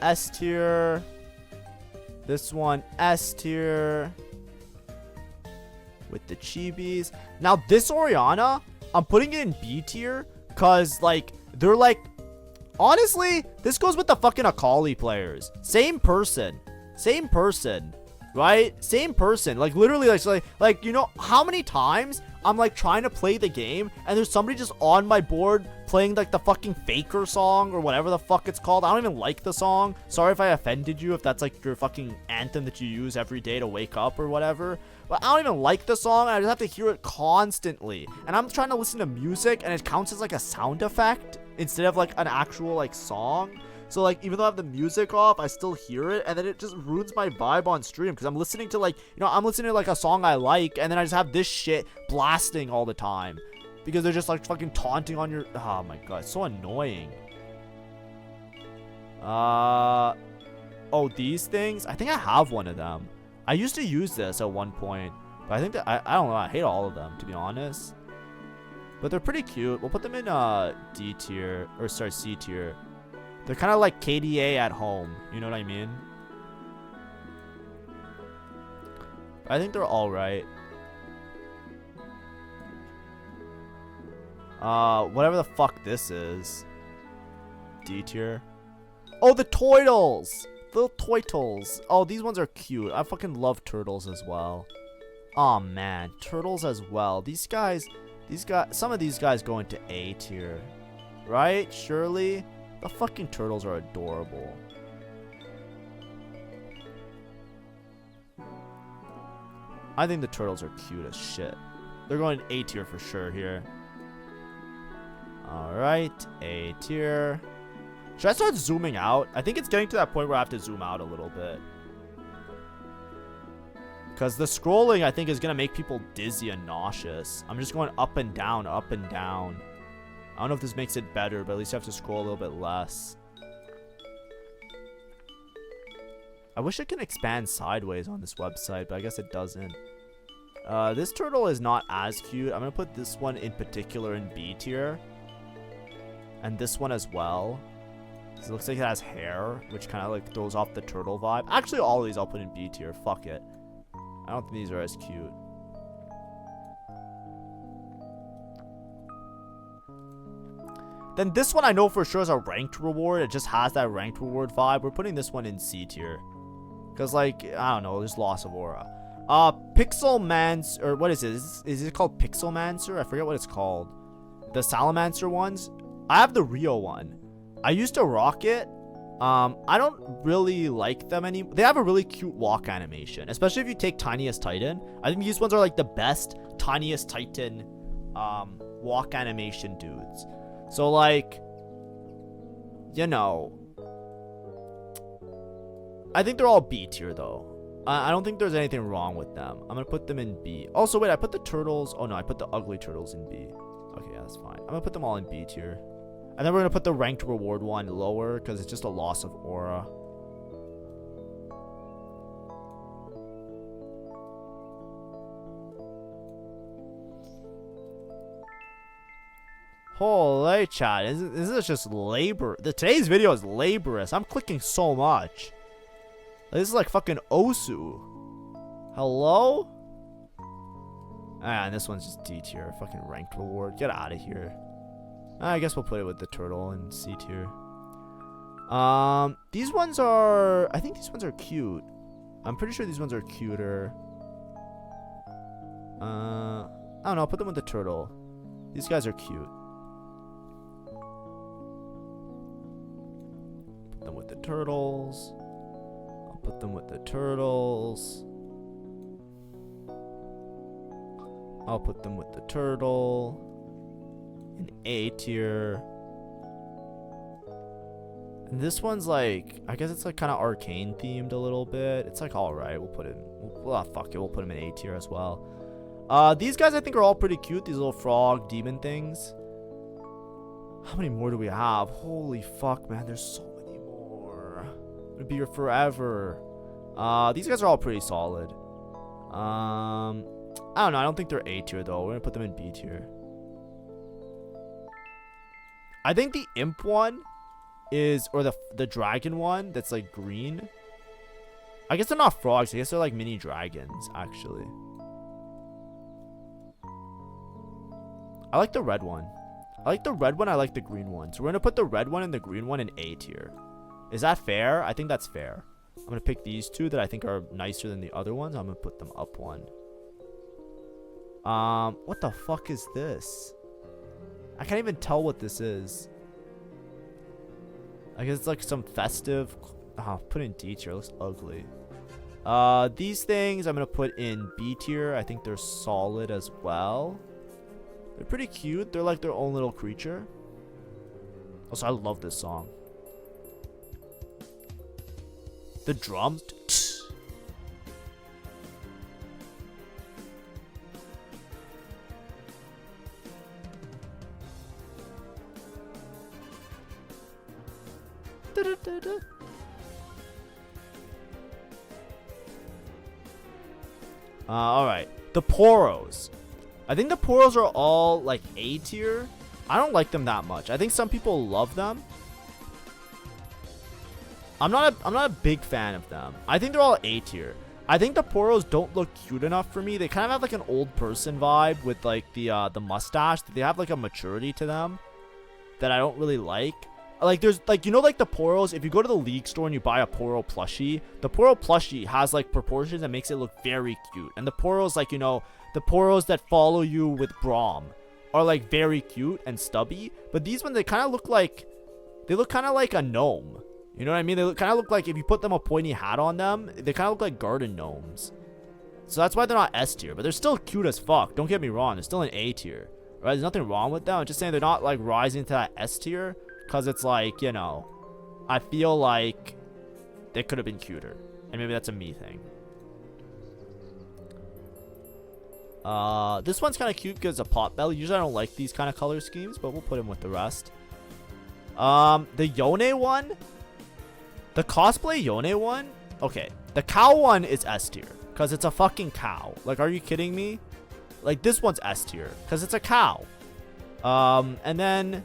S tier. This one S tier. With the chibis. Now this Oriana, I'm putting it in B tier. Cause like, they're like, honestly, this goes with the fucking Akali players. Same person. Same person. Right? Same person. Like, literally, like, you know, how many times I'm, like, trying to play the game, and there's somebody just on my board playing, like, the fucking Faker song, or whatever the fuck it's called. I don't even like the song. Sorry if I offended you, if that's, like, your fucking anthem that you use every day to wake up or whatever. But I don't even like the song, and I just have to hear it constantly. And I'm trying to listen to music, and it counts as, like, a sound effect instead of, like, an actual, like, song. So, like, even though I have the music off, I still hear it, and then it just ruins my vibe on stream, because I'm listening to, like, you know, I'm listening to, like, a song I like, and then I just have this shit blasting all the time, because they're just, like, fucking taunting on your, oh my god, it's so annoying. Oh, these things, I think I have one of them. I used to use this at one point, but I think that, I don't know, I hate all of them, to be honest, but they're pretty cute. We'll put them in, D tier, or sorry, C tier. They're kind of like KDA at home. You know what I mean? I think they're all right. Whatever the fuck this is. D tier. Oh, the turtles! Little turtles. Oh, these ones are cute. I fucking love turtles as well. Oh man, turtles as well. These guys, some of these guys go into A tier. Right? Surely? The fucking turtles are adorable. I think the turtles are cute as shit. They're going A tier for sure here. Alright, A tier. Should I start zooming out? I think it's getting to that point where I have to zoom out a little bit. Because the scrolling, I think, is going to make people dizzy and nauseous. I'm just going up and down, up and down. I don't know if this makes it better, but at least you have to scroll a little bit less. I wish it can expand sideways on this website, but I guess it doesn't. This turtle is not as cute. I'm going to put this one in particular in B tier. And this one as well. It looks like it has hair, which kind of like throws off the turtle vibe. Actually, all of these I'll put in B tier. Fuck it. I don't think these are as cute. Then this one I know for sure is a ranked reward. It just has that ranked reward vibe. We're putting this one in C tier. Because, like, I don't know, there's loss of aura. Pixelmancer, or what is it? Is it called Pixelmancer? I forget what it's called. The Salamancer ones. I have the Rio one. I used to rock it. I don't really like them anymore. They have a really cute walk animation, especially if you take Tiniest Titan. I think these ones are like the best Tiniest Titan walk animation dudes. So, like, you know, I think they're all B tier, though. I don't think there's anything wrong with them. I'm going to put them in B. Also, wait, I put the turtles. Oh, no, I put the ugly turtles in B. Okay, yeah, that's fine. I'm going to put them all in B tier. And then we're going to put the ranked reward one lower because it's just a loss of aura. Holy chat, this is just labor. Today's video is laborious. I'm clicking so much. This is like fucking Osu. Hello? And this one's just D tier. Fucking ranked reward. Get out of here. I guess we'll put it with the turtle and C tier. These ones are... I think these ones are cute. I'm pretty sure these ones are cuter. I don't know. I'll put them with the turtle. These guys are cute. Put them with the turtles. I'll put them with the turtles. I'll put them with the turtle. An A tier. And this one's like, I guess it's like kind of arcane themed a little bit. It's like alright. We'll put it in, fuck it. We'll put him in A tier as well. These guys I think are all pretty cute. These little frog demon things. How many more do we have? Holy fuck, man. There's so many more. It'll be here forever. These guys are all pretty solid. I don't know. I don't think they're A tier though. We're gonna put them in B tier. I think the imp one is, or the dragon one that's like green. I guess they're not frogs. I guess they're like mini dragons actually. I like the red one. I like the red one. I like the green one. So we're gonna put the red one and the green one in A tier. Is that fair? I think that's fair. I'm gonna pick these two that I think are nicer than the other ones. I'm gonna put them up one. What the fuck is this? I can't even tell what this is. I guess it's like some festive. Put in D tier. It looks ugly. These things I'm gonna put in B tier. I think they're solid as well. They're pretty cute. They're like their own little creature. Also, I love this song. The drums. Alright. The Poros. I think the Poros are all like A tier. I don't like them that much. I think some people love them. I'm not a big fan of them. I think they're all A tier. I think the Poros don't look cute enough for me. They kind of have like an old person vibe with like the mustache. They have like a maturity to them that I don't really like. Like there's like, you know, like the Poros, if you go to the League store and you buy a Poro plushie, the Poro plushie has like proportions that makes it look very cute. And the Poros, like, you know, the Poros that follow you with Braum are like very cute and stubby. But these ones, they kind of look like, they look kind of like a gnome. You know what I mean? They kind of look like, if you put them a pointy hat on them, they kind of look like garden gnomes. So that's why they're not S tier, but they're still cute as fuck. Don't get me wrong. They're still in A tier, right? There's nothing wrong with them. I'm just saying they're not like rising to that S tier. Because it's like, you know, I feel like they could have been cuter. And maybe that's a me thing. This one's kind of cute because it's a pot belly. Usually I don't like these kind of color schemes, but we'll put him with the rest. The Yone one. The cosplay Yone one. Okay. The cow one is S tier. Because it's a fucking cow. Like, are you kidding me? Like, this one's S tier. Because it's a cow. And then...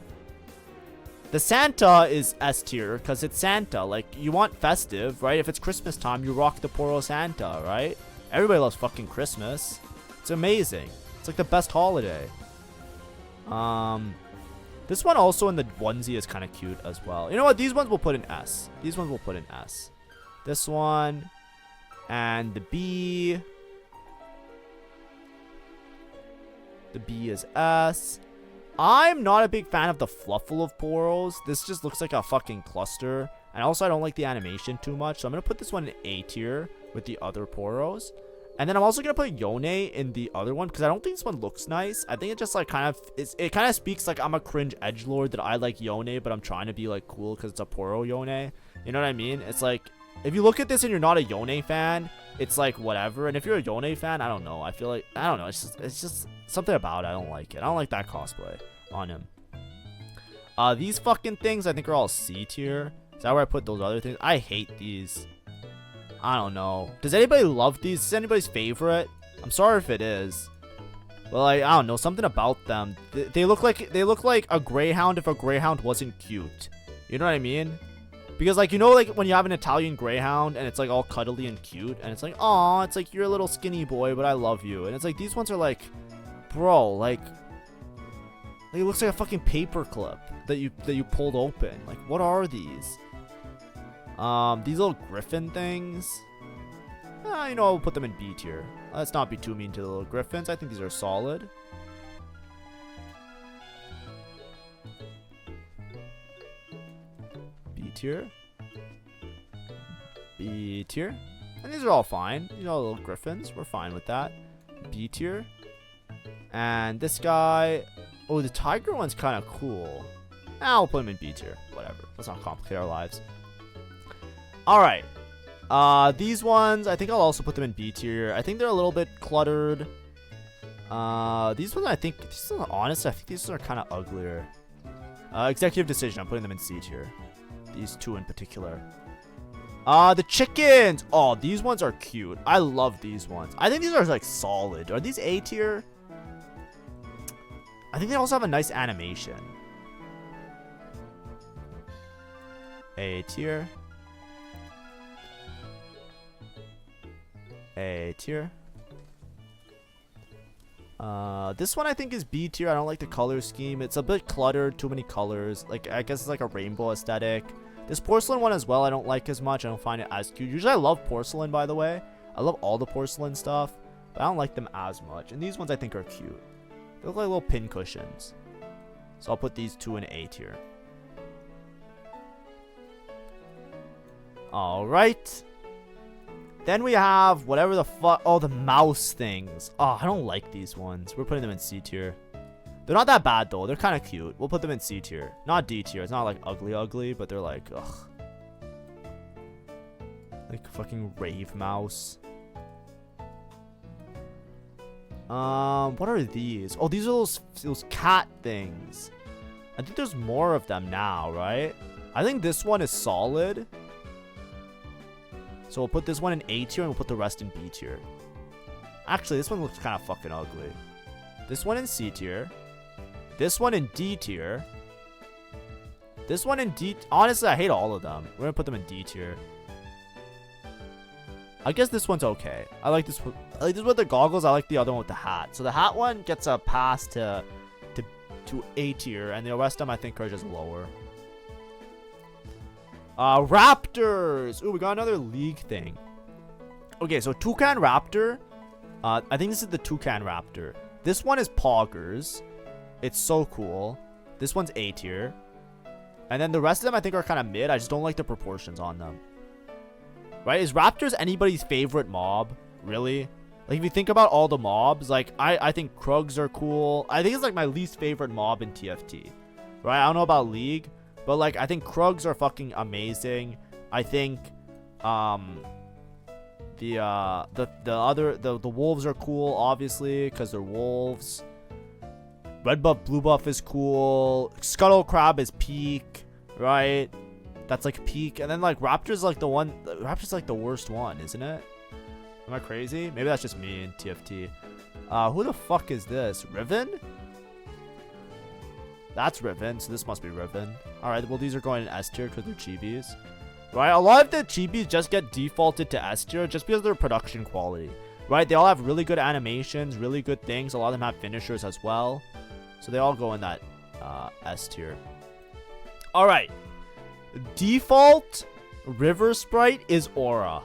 the Santa is S tier because it's Santa. Like, you want festive, right? If it's Christmas time, you rock the Poro Santa, right? Everybody loves fucking Christmas. It's amazing. It's like the best holiday. This one also in the onesie is kind of cute as well. You know what? These ones we'll put in S. These ones we'll put in S. This one. And the B. The B is S. I'm not a big fan of the fluffle of Poros. This just looks like a fucking cluster. And also, I don't like the animation too much. So I'm going to put this one in A tier with the other Poros. And then I'm also going to put Yone in the other one because I don't think this one looks nice. I think it just like kind of, it kind of speaks like I'm a cringe edgelord that I like Yone, but I'm trying to be like cool because it's a Poro Yone. You know what I mean? It's like, if you look at this and you're not a Yone fan, it's like whatever. And if you're a Yone fan, I don't know. I feel like, I don't know. It's just something about it. I don't like it. I don't like that cosplay on him. These fucking things I think are all C tier. Is that where I put those other things? I hate these. I don't know. Does anybody love these? Is this anybody's favorite? I'm sorry if it is. But like, I don't know, something about them. They look like a greyhound if a greyhound wasn't cute. You know what I mean? Because like, you know, like when you have an Italian greyhound and it's like all cuddly and cute and it's like, aw, it's like you're a little skinny boy, but I love you. And it's like these ones are like, bro, like it looks like a fucking paper clip that you pulled open. Like, what are these? These little griffin things. You know, I'll put them in B tier. Let's not be too mean to the little griffins. I think these are solid. B tier. B tier. And these are all fine. You know, little griffins. We're fine with that. B tier. And this guy. Oh, the tiger one's kind of cool. I'll put him in B tier. Whatever. Let's not complicate our lives. Alright. These ones, I think I'll also put them in B tier. I think they're a little bit cluttered. These ones, I think, honestly, I think these are kind of uglier. Executive decision, I'm putting them in C tier. These two in particular. The chickens! Oh, these ones are cute. I love these ones. I think these are, like, solid. Are these A tier? I think they also have a nice animation. A tier. A tier. This one I think is B tier. I don't like the color scheme. It's a bit cluttered, too many colors. Like, I guess it's like a rainbow aesthetic. This porcelain one as well, I don't like as much. I don't find it as cute. Usually I love porcelain, by the way. I love all the porcelain stuff, but I don't like them as much. And these ones I think are cute. They look like little pin cushions. So I'll put these two in A tier. Alright. Then we have whatever the fuck. Oh, the mouse things. Oh, I don't like these ones. We're putting them in C tier. They're not that bad, though. They're kind of cute. We'll put them in C tier. Not D tier. It's not like ugly, but they're like, ugh. Like fucking rave mouse. What are these? Oh, these are those cat things. I think there's more of them now, right? I think this one is solid. So we'll put this one in A tier and we'll put the rest in B tier. Actually, this one looks kind of fucking ugly. This one in C tier. This one in D tier. This one in D. Honestly, I hate all of them. We're gonna put them in D tier. I guess this one's okay. I like this one. I like this one with the goggles. I like the other one with the hat. So the hat one gets a pass to A tier, and the rest of them I think are just lower. Raptors. Ooh, we got another league thing. Okay, so Toucan Raptor. I think this is the Toucan Raptor. This one is Poggers. It's so cool. This one's A tier. And then the rest of them I think are kind of mid. I just don't like the proportions on them. Right? Is Raptors anybody's favorite mob? Really? Like, if you think about all the mobs, like, I think Krugs are cool. I think it's, like, my least favorite mob in TFT. Right? I don't know about League, but, like, I think Krugs are fucking amazing. I think, the wolves are cool, obviously, because they're wolves. Red buff, blue buff is cool. Scuttle Crab is peak, right? That's like peak. And then like Raptor's like the one. Raptor's like the worst one, isn't it? Am I crazy? Maybe that's just me in TFT. Who the fuck is this? Riven? That's Riven, so this must be Riven. Alright, well these are going in S tier because they're chibis. Right? A lot of the chibis just get defaulted to S tier just because of their production quality. Right? They all have really good animations, really good things. A lot of them have finishers as well. So they all go in that S tier. Alright. Default River Sprite is Aura.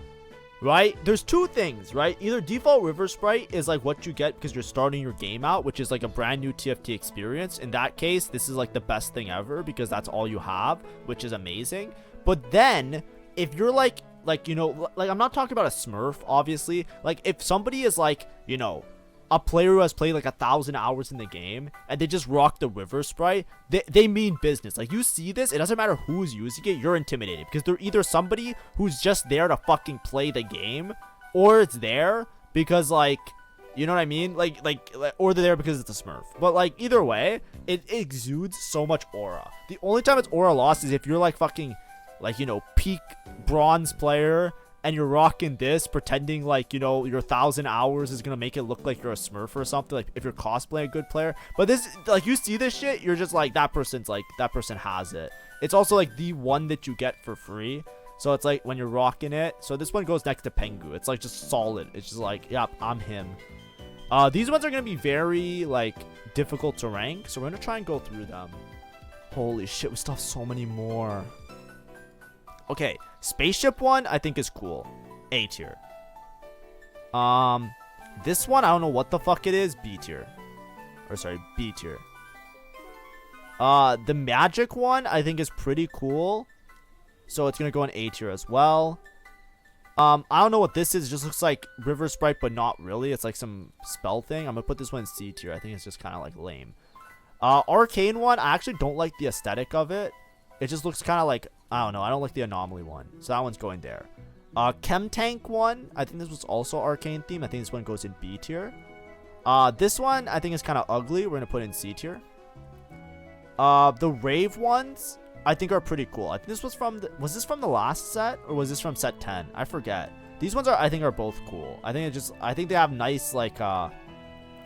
Right? There's two things, right? Either default River Sprite is like what you get because you're starting your game out, which is like a brand new TFT experience. In that case, this is like the best thing ever because that's all you have, which is amazing. But then if you're like, you know, like I'm not talking about a Smurf, obviously. Like if somebody is like, you know, a player who has played like 1,000 hours in the game and they just rock the River Sprite, they mean business. Like you see this, it doesn't matter who's using it, you're intimidated because they're either somebody who's just there to fucking play the game, or it's there because like, you know what I mean? Like or they're there because it's a Smurf. But like either way, it exudes so much aura. The only time it's aura lost is if you're like fucking like, you know, peak bronze player and you're rocking this, pretending like, you know, your 1,000 hours is gonna make it look like you're a smurf or something, like if you're cosplaying a good player. But this, like, you see this shit, you're just like, that person has it. It's also like the one that you get for free. So it's like when you're rocking it. So this one goes next to Pengu. It's like just solid. It's just like, yep, I'm him. These ones are gonna be very like difficult to rank, so we're gonna try and go through them. Holy shit, we still have so many more. Okay, spaceship one I think is cool. A tier. This one I don't know what the fuck it is. B tier. Or sorry, B tier. The magic one I think is pretty cool, so it's gonna go in A tier as well. I don't know what this is. It just looks like River Sprite, but not really. It's like some spell thing. I'm gonna put this one in C tier. I think it's just kind of like lame. Arcane one, I actually don't like the aesthetic of it. It just looks kind of like, I don't know. I don't like the anomaly one, so that one's going there. Chem Tank one, I think this was also arcane theme. I think this one goes in B tier. This one I think is kind of ugly. We're gonna put in C tier. The Rave ones I think are pretty cool. I think this was from was this from the last set, or was this from set 10? I forget. These ones I think are both cool. I think they have nice like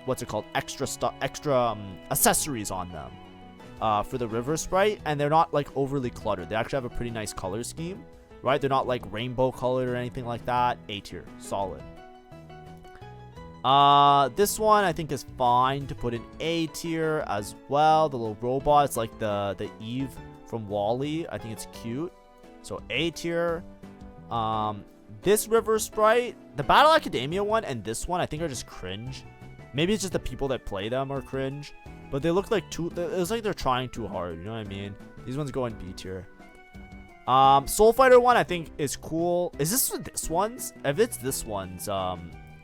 what's it called, extra accessories on them for the River Sprite, and they're not like overly cluttered. They actually have a pretty nice color scheme, right? They're not like rainbow colored or anything like that. A tier, solid. This one I think is fine to put in A tier as well. The little robot, it's like the Eve from Wall-E. I think it's cute, so A tier. This River Sprite, the Battle Academia one, and this one I think are just cringe. Maybe it's just the people that play them are cringe, but they look like it's like they're trying too hard, you know what I mean? These ones go in B tier. Soul Fighter one I think is cool. Is this one's? If it's this one's,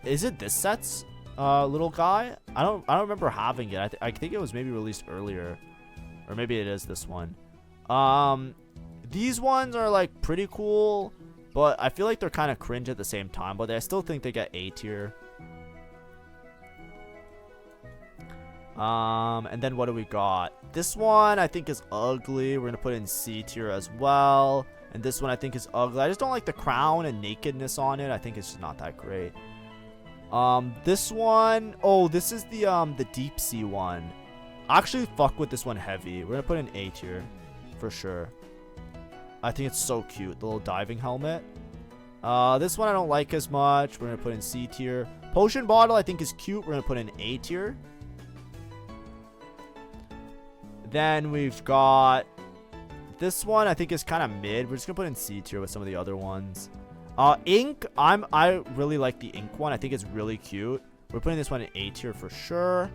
is it this set's little guy? I don't remember having it. I think it was maybe released earlier, or maybe it is this one. These ones are like pretty cool, but I feel like they're kind of cringe at the same time, but I still think they get A tier. And then what do we got? This one I think is ugly. We're gonna put it in C tier as well. And this one I think is ugly. I just don't like the crown and nakedness on it. I think it's just not that great. This one, oh, this is the deep sea one. I actually fuck with this one heavy. We're gonna put it in A tier for sure. I think it's so cute, the little diving helmet. This one I don't like as much. We're gonna put in C tier. Potion bottle I think is cute. We're gonna put in A tier. Then we've got this one I think is kind of mid. We're just gonna put in C tier with some of the other ones. Ink, I really like the ink one. I think it's really cute. We're putting this one in A tier for sure.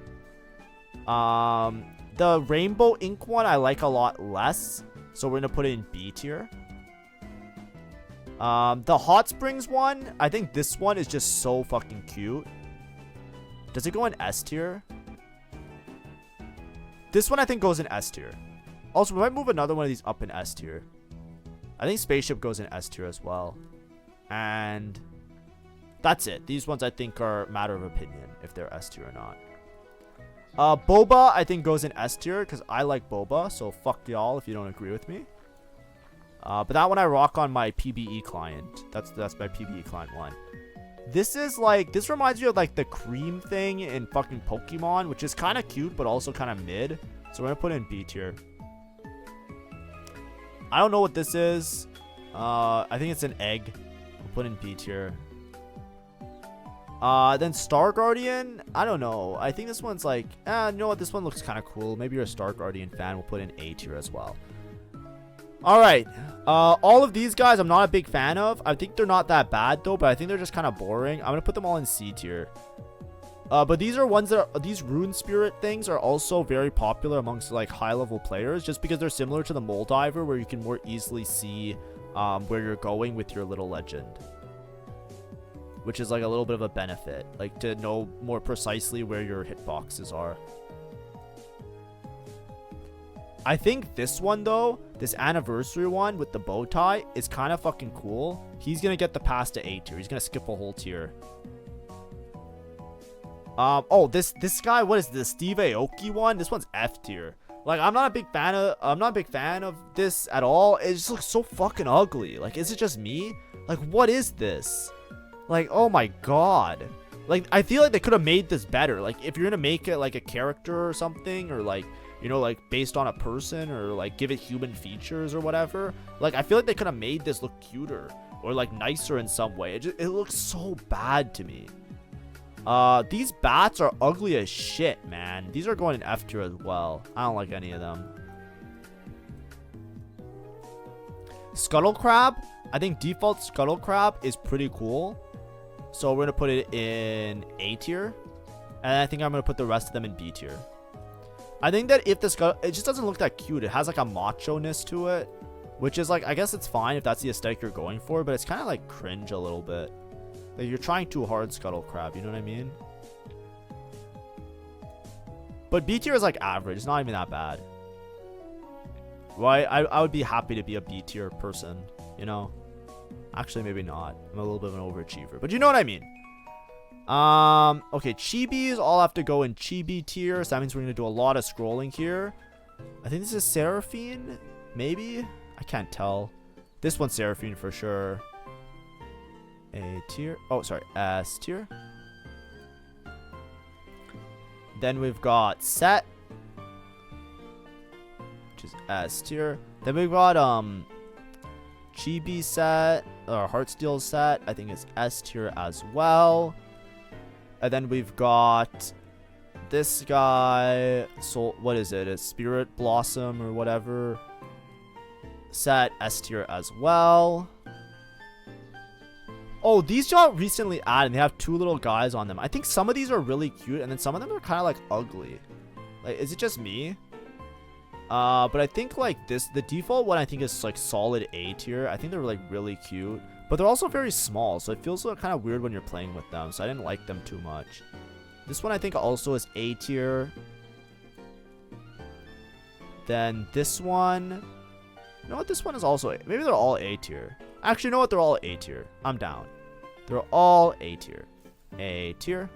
The rainbow ink one I like a lot less, so we're gonna put it in B tier. The hot springs one, I think this one is just so fucking cute. Does it go in S tier? This one I think goes in S tier. Also, we might move another one of these up in S tier. I think spaceship goes in S tier as well. And that's it. These ones I think are a matter of opinion if they're S tier or not. Boba I think goes in S tier because I like Boba, so fuck y'all if you don't agree with me. But that one I rock on my PBE client. That's my PBE client one. This is like, this reminds me of like the cream thing in fucking Pokemon, which is kind of cute but also kind of mid. So we're gonna put it in B tier. I don't know what this is. I think it's an egg. We'll put in B tier. Then Star Guardian, I don't know. I think this one's like, you know what? This one looks kind of cool. Maybe you're a Star Guardian fan. We'll put in A tier as well. All right. All of these guys I'm not a big fan of. I think they're not that bad though, but I think they're just kind of boring. I'm gonna put them all in C tier. But these are ones that are, these rune spirit things are also very popular amongst like high level players, just because they're similar to the mole diver, where you can more easily see where you're going with your little legend, which is like a little bit of a benefit, like to know more precisely where your hitboxes are. I think this one though, this anniversary one with the bow tie, is kind of fucking cool. He's gonna get the pass to A tier. He's gonna skip a whole tier. Oh, this guy, what is this? Steve Aoki one? This one's F tier. Like, I'm not a big fan of this at all. It just looks so fucking ugly. Like, is it just me? Like, what is this? Like, oh my god. Like, I feel like they could have made this better. Like, if you're gonna make it like a character or something, or like, you know, like based on a person, or like give it human features or whatever, like, I feel like they could have made this look cuter or like nicer in some way. It looks so bad to me. These bats are ugly as shit, man. These are going in F tier as well. I don't like any of them. Scuttle Crab. I think default Scuttle Crab is pretty cool. So we're going to put it in A tier. And I think I'm going to put the rest of them in B tier. I think that if the Scuttle... It just doesn't look that cute. It has like a macho-ness to it. Which is like... I guess it's fine if that's the aesthetic you're going for. But it's kind of like cringe a little bit. Like, you're trying too hard, Scuttle Crab. You know what I mean? But B tier is like average. It's not even that bad. Right? I would be happy to be a B tier person. You know? Actually, maybe not. I'm a little bit of an overachiever. But you know what I mean. Okay, Chibis all have to go in Chibi tier. So that means we're going to do a lot of scrolling here. I think this is Seraphine. Maybe? I can't tell. This one's Seraphine for sure. A tier. Oh, sorry. S tier. Then we've got Set, which is S tier. Then we've got Chibi Set, or Heartsteel Set. I think it's S tier as well. And then we've got this guy. So what is it? A Spirit Blossom or whatever. Set S tier as well. Oh, these got recently added. They have two little guys on them. I think some of these are really cute, and then some of them are kind of like ugly. Like, is it just me? But I think like this, the default one I think is like solid A tier. I think they're like really cute, but they're also very small, so it feels kind of weird when you're playing with them. So I didn't like them too much. This one I think also is A tier. Then this one, you know what? This one is also maybe they're all A tier. Actually, you know what? They're all A tier. I'm down. They're all A tier. A tier.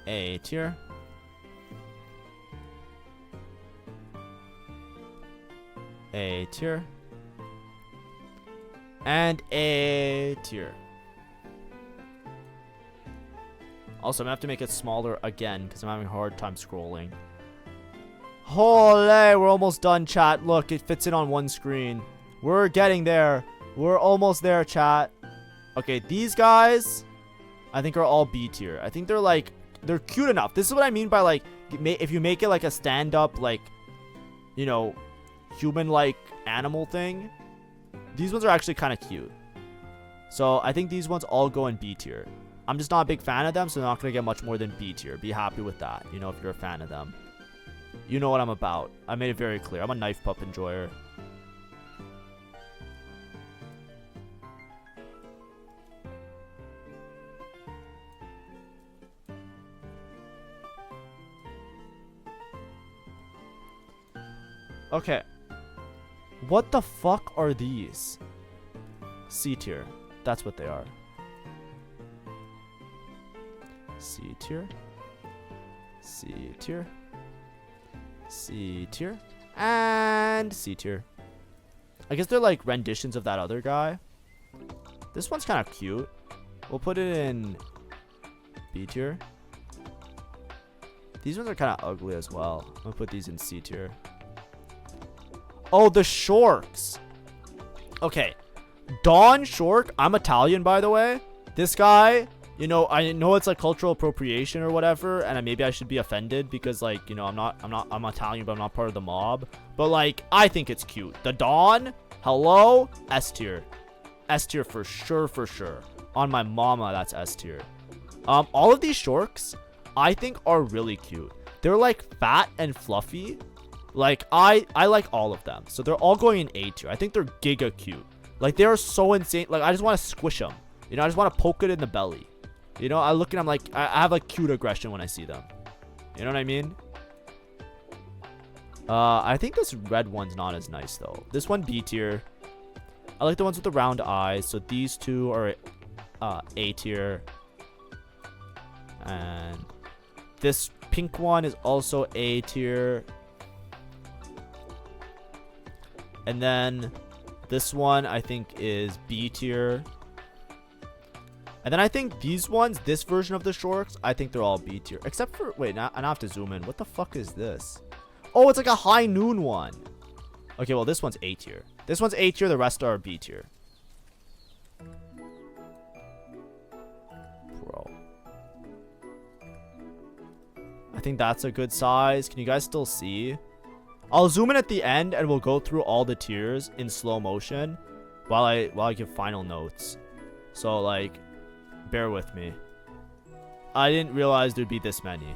A tier. A tier. And A tier. Also, I'm gonna have to make it smaller again because I'm having a hard time scrolling. Holy, we're almost done, chat. Look, it fits in on one screen. We're getting there. We're almost there, chat. Okay, these guys, I think are all B tier. I think they're like, they're cute enough. This is what I mean by like, if you make it like a stand-up, like, you know, human-like animal thing. These ones are actually kind of cute. So I think these ones all go in B tier. I'm just not a big fan of them, so they're not going to get much more than B tier. Be happy with that, you know, if you're a fan of them. You know what I'm about. I made it very clear. I'm a knife pup enjoyer. Okay. What the fuck are these? C tier. That's what they are. C tier. C tier. C tier. And C tier. I guess they're like renditions of that other guy. This one's kind of cute. We'll put it in B tier. These ones are kind of ugly as well. I'm gonna put these in C tier. Oh, the Shorks. Okay. Don Shork. I'm Italian, by the way. This guy, you know, I know it's like cultural appropriation or whatever, and maybe I should be offended because, like, you know, I'm Italian, but I'm not part of the mob. But like, I think it's cute. The Don, hello, S tier. S tier for sure, for sure. On my mama, that's S tier. All of these Shorks, I think are really cute. They're like fat and fluffy. Like, I like all of them. So they're all going in A tier. I think they're giga cute. Like, they are so insane. Like, I just want to squish them. You know, I just want to poke it in the belly. You know, I look at them like, I have like cute aggression when I see them. You know what I mean? I think this red one's not as nice though. This one B tier. I like the ones with the round eyes. So these two are A tier. And This pink one is also A tier. And then this one I think is B tier. And then I think these ones, this version of the shorts, I think they're all B tier. Except for, wait, now I have to zoom in. What the fuck is this? Oh, it's like a high noon one. Okay, well, this one's A tier. This one's A tier, the rest are B tier. Bro. I think that's a good size. Can you guys still see? I'll zoom in at the end and we'll go through all the tiers in slow motion while I give final notes. So like, bear with me. I didn't realize there'd be this many.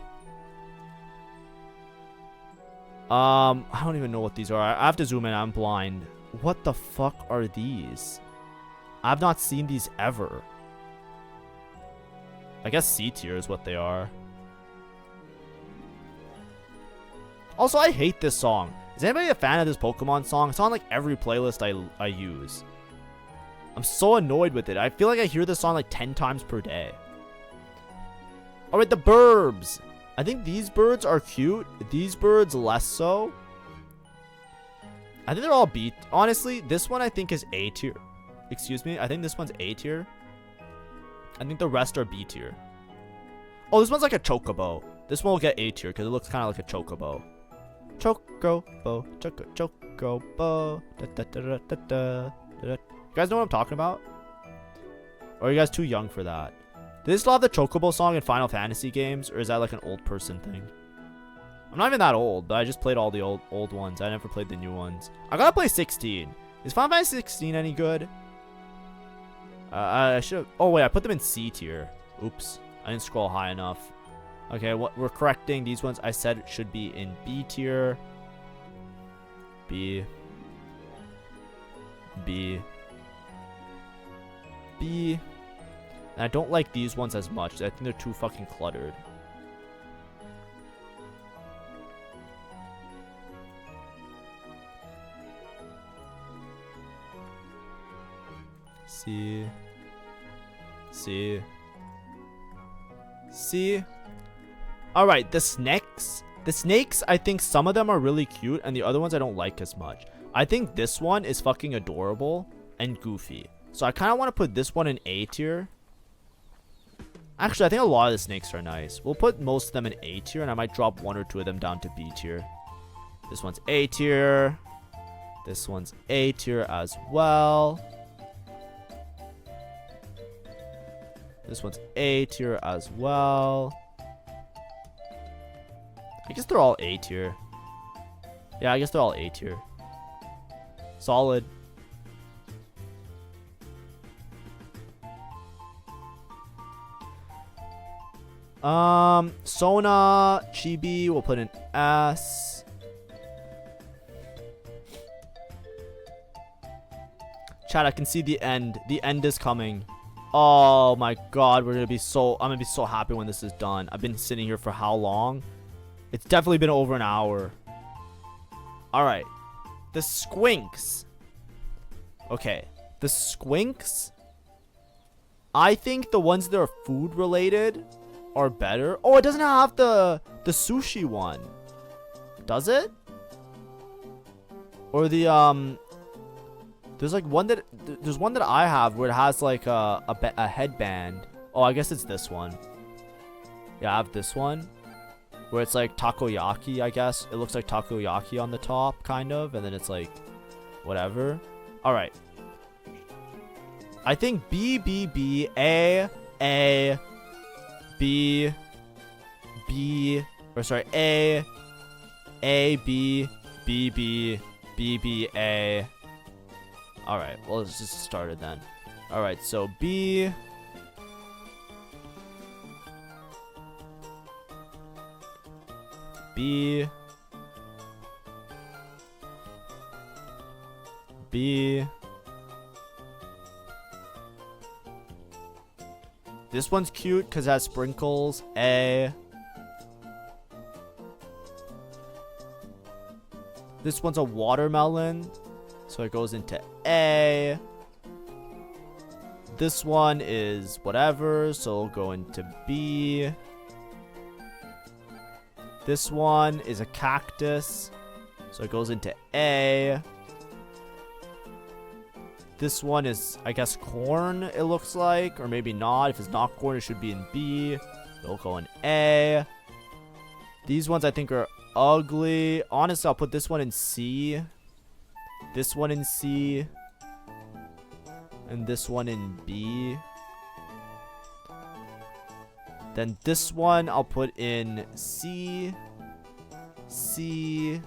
I don't even know what these are. I have to zoom in. I'm blind. What the fuck are these? I've not seen these ever. I guess C tier is what they are. Also, I hate this song. Is anybody a fan of this Pokemon song? It's on like every playlist I use. I'm so annoyed with it. I feel like I hear this song like 10 times per day. Alright, the burbs. I think these birds are cute. These birds less so. I think they're all B. Honestly, this one I think is A tier. Excuse me. I think this one's A tier. I think the rest are B tier. Oh, this one's like a chocobo. This one will get A tier because it looks kind of like a chocobo. Chocobo, chocobo. Da, da, da, da, da, da. You guys know what I'm talking about? Or are you guys too young for that? Do they still have the chocobo song in Final Fantasy games? Or is that like an old person thing? I'm not even that old, but I just played all the old ones. I never played the new ones. I gotta play 16. Is Final Fantasy 16 any good? I should have... Oh, wait. I put them in C tier. Oops. I didn't scroll high enough. Okay, what we're correcting. These ones I said it should be in B tier. B. B. B. And I don't like these ones as much. I think they're too fucking cluttered. C. C. C. Alright, the snakes. The snakes, I think some of them are really cute, and the other ones I don't like as much. I think this one is fucking adorable and goofy. So I kind of want to put this one in A tier. Actually, I think a lot of the snakes are nice. We'll put most of them in A tier, and I might drop one or two of them down to B tier. This one's A tier. This one's A tier as well. This one's A tier as well. I guess they're all A tier. Yeah, I guess they're all A tier. Solid. Sona, Chibi, we'll put an S. Chat, I can see the end. The end is coming. Oh my god, I'm gonna be so happy when this is done. I've been sitting here for how long? It's definitely been over an hour. Alright. The squinks. Okay. The squinks. I think the ones that are food related are better. Oh, it doesn't have the sushi one. Does it? Or the there's like one that there's one that I have where it has like a headband. Oh, I guess it's this one. Yeah, I have this one where it's like takoyaki, I guess. It looks like takoyaki on the top kind of, and then it's like whatever. All right. I think B B B A B B or sorry A B B B B B A. All right, well, let's just start it then. All right, so B B B. This one's cute because it has sprinkles. A. This one's a watermelon, so it goes into A. This one is whatever, so it'll go into B. This one is a cactus, so it goes into A. This one is, I guess, corn, it looks like. Or maybe not. If it's not corn, it should be in B. It'll go in A. These ones I think are ugly. Honestly, I'll put this one in C. This one in C. And this one in B. Then this one I'll put in C. C.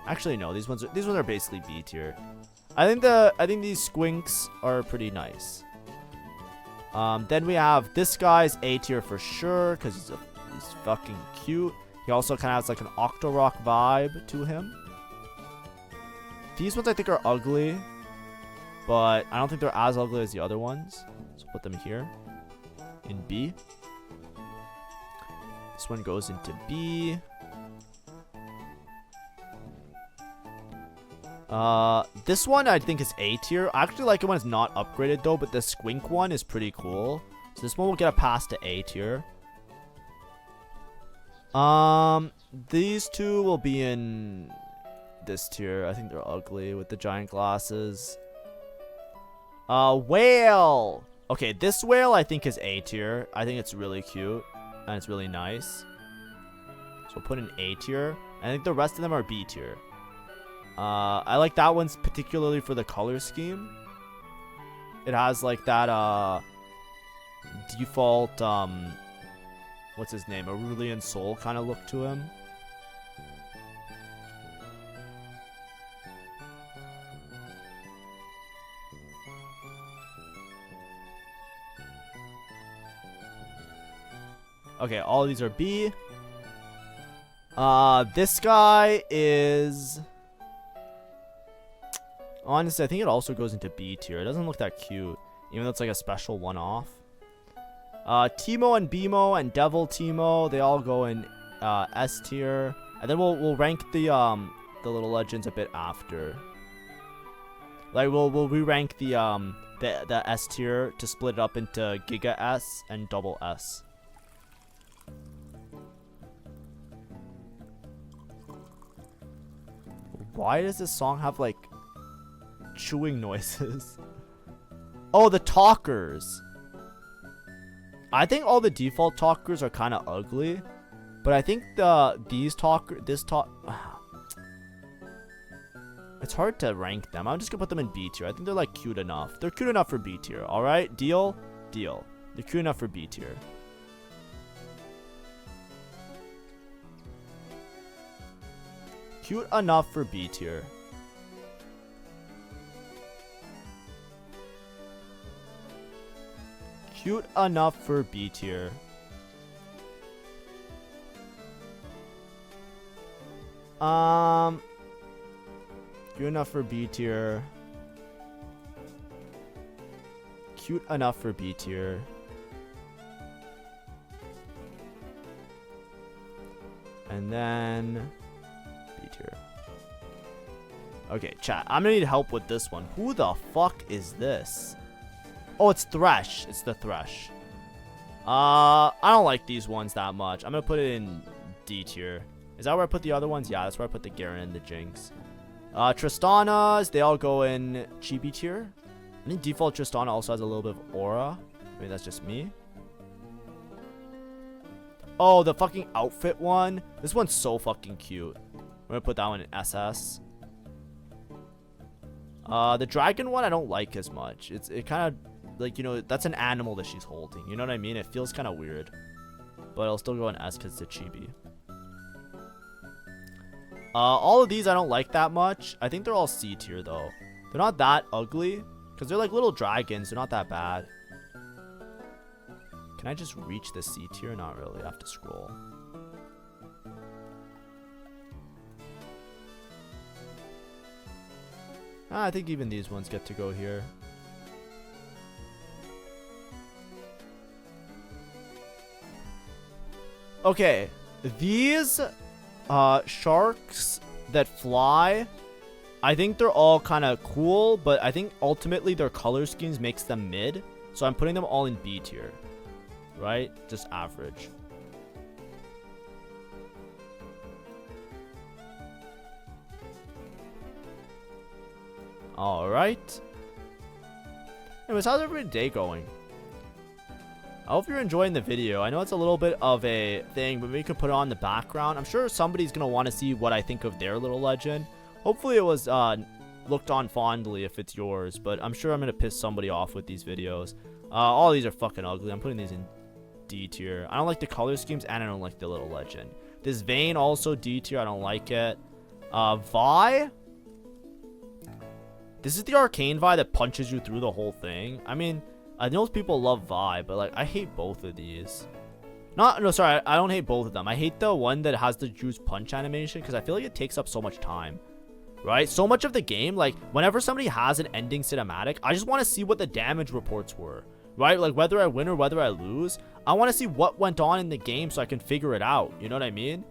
Actually, no. These ones are basically B tier. I think these squinks are pretty nice. Then we have this guy's A tier for sure because he's fucking cute. He also kind of has like an Octorok vibe to him. These ones I think are ugly, but I don't think they're as ugly as the other ones. So put them here in B. This one goes into B. This one I think is A tier. I actually like it when it's not upgraded though, but the squink one is pretty cool. So this one will get a pass to A tier. These two will be in this tier. I think they're ugly with the giant glasses. Whale. Okay, this whale I think is A tier. I think it's really cute and it's really nice. So we'll put in A tier. I think the rest of them are B tier. I like that one's particularly for the color scheme. It has like that default what's his name? Aurelian Soul kind of look to him. Okay, all of these are B. This guy is... Honestly, I think it also goes into B tier. It doesn't look that cute, even though it's like a special one-off. Teemo and Beemo and Devil Teemo, they all go in S tier. And then we'll rank the little legends a bit after. Like we'll re-rank the S tier to split it up into Giga S and Double S. Why does this song have like chewing noises? Oh, the talkers. I think all the default talkers are kind of ugly, but I think it's hard to rank them. I'm just gonna put them in B tier. I think they're like cute enough. They're cute enough for B tier. All right, deal. They're cute enough for B tier. Cute enough for B tier. Cute enough for B tier. Cute enough for B tier. Cute enough for B tier. And then B tier. Okay, chat. I'm gonna need help with this one. Who the fuck is this? Oh, it's Thresh. It's the Thresh. I don't like these ones that much. I'm gonna put it in D tier. Is that where I put the other ones? Yeah, that's where I put the Garen and the Jinx. Tristanas, they all go in Chibi tier. I think default Tristana also has a little bit of aura. Maybe that's just me. Oh, the fucking outfit one. This one's so fucking cute. I'm gonna put that one in SS. The dragon one I don't like as much. It kind of like, you know, that's an animal that she's holding. You know what I mean? It feels kind of weird. But it'll still go in S because it's a chibi. All of these I don't like that much. I think they're all C tier though. They're not that ugly because they're like little dragons. They're not that bad. Can I just reach the C tier? Not really. I have to scroll. I think even these ones get to go here. Okay, these sharks that fly, I think they're all kind of cool, but I think ultimately their color schemes makes them mid. So I'm putting them all in B tier, right? Just average. Alright. Anyways, how's everybody's day going? I hope you're enjoying the video. I know it's a little bit of a thing, but we could put it on the background. I'm sure somebody's going to want to see what I think of their little legend. Hopefully it was looked on fondly if it's yours, but I'm sure I'm going to piss somebody off with these videos. All these are fucking ugly. I'm putting these in D tier. I don't like the color schemes, and I don't like the little legend. This Vayne also D tier. I don't like it. Vi. This is the arcane Vi that punches you through the whole thing. I mean, I know people love Vi, but like I hate both of these. No, sorry, I don't hate both of them. I hate the one that has the juice punch animation because I feel like it takes up so much time. Right? So much of the game, like whenever somebody has an ending cinematic, I just want to see what the damage reports were. Right? Like whether I win or whether I lose, I want to see what went on in the game so I can figure it out. You know what I mean?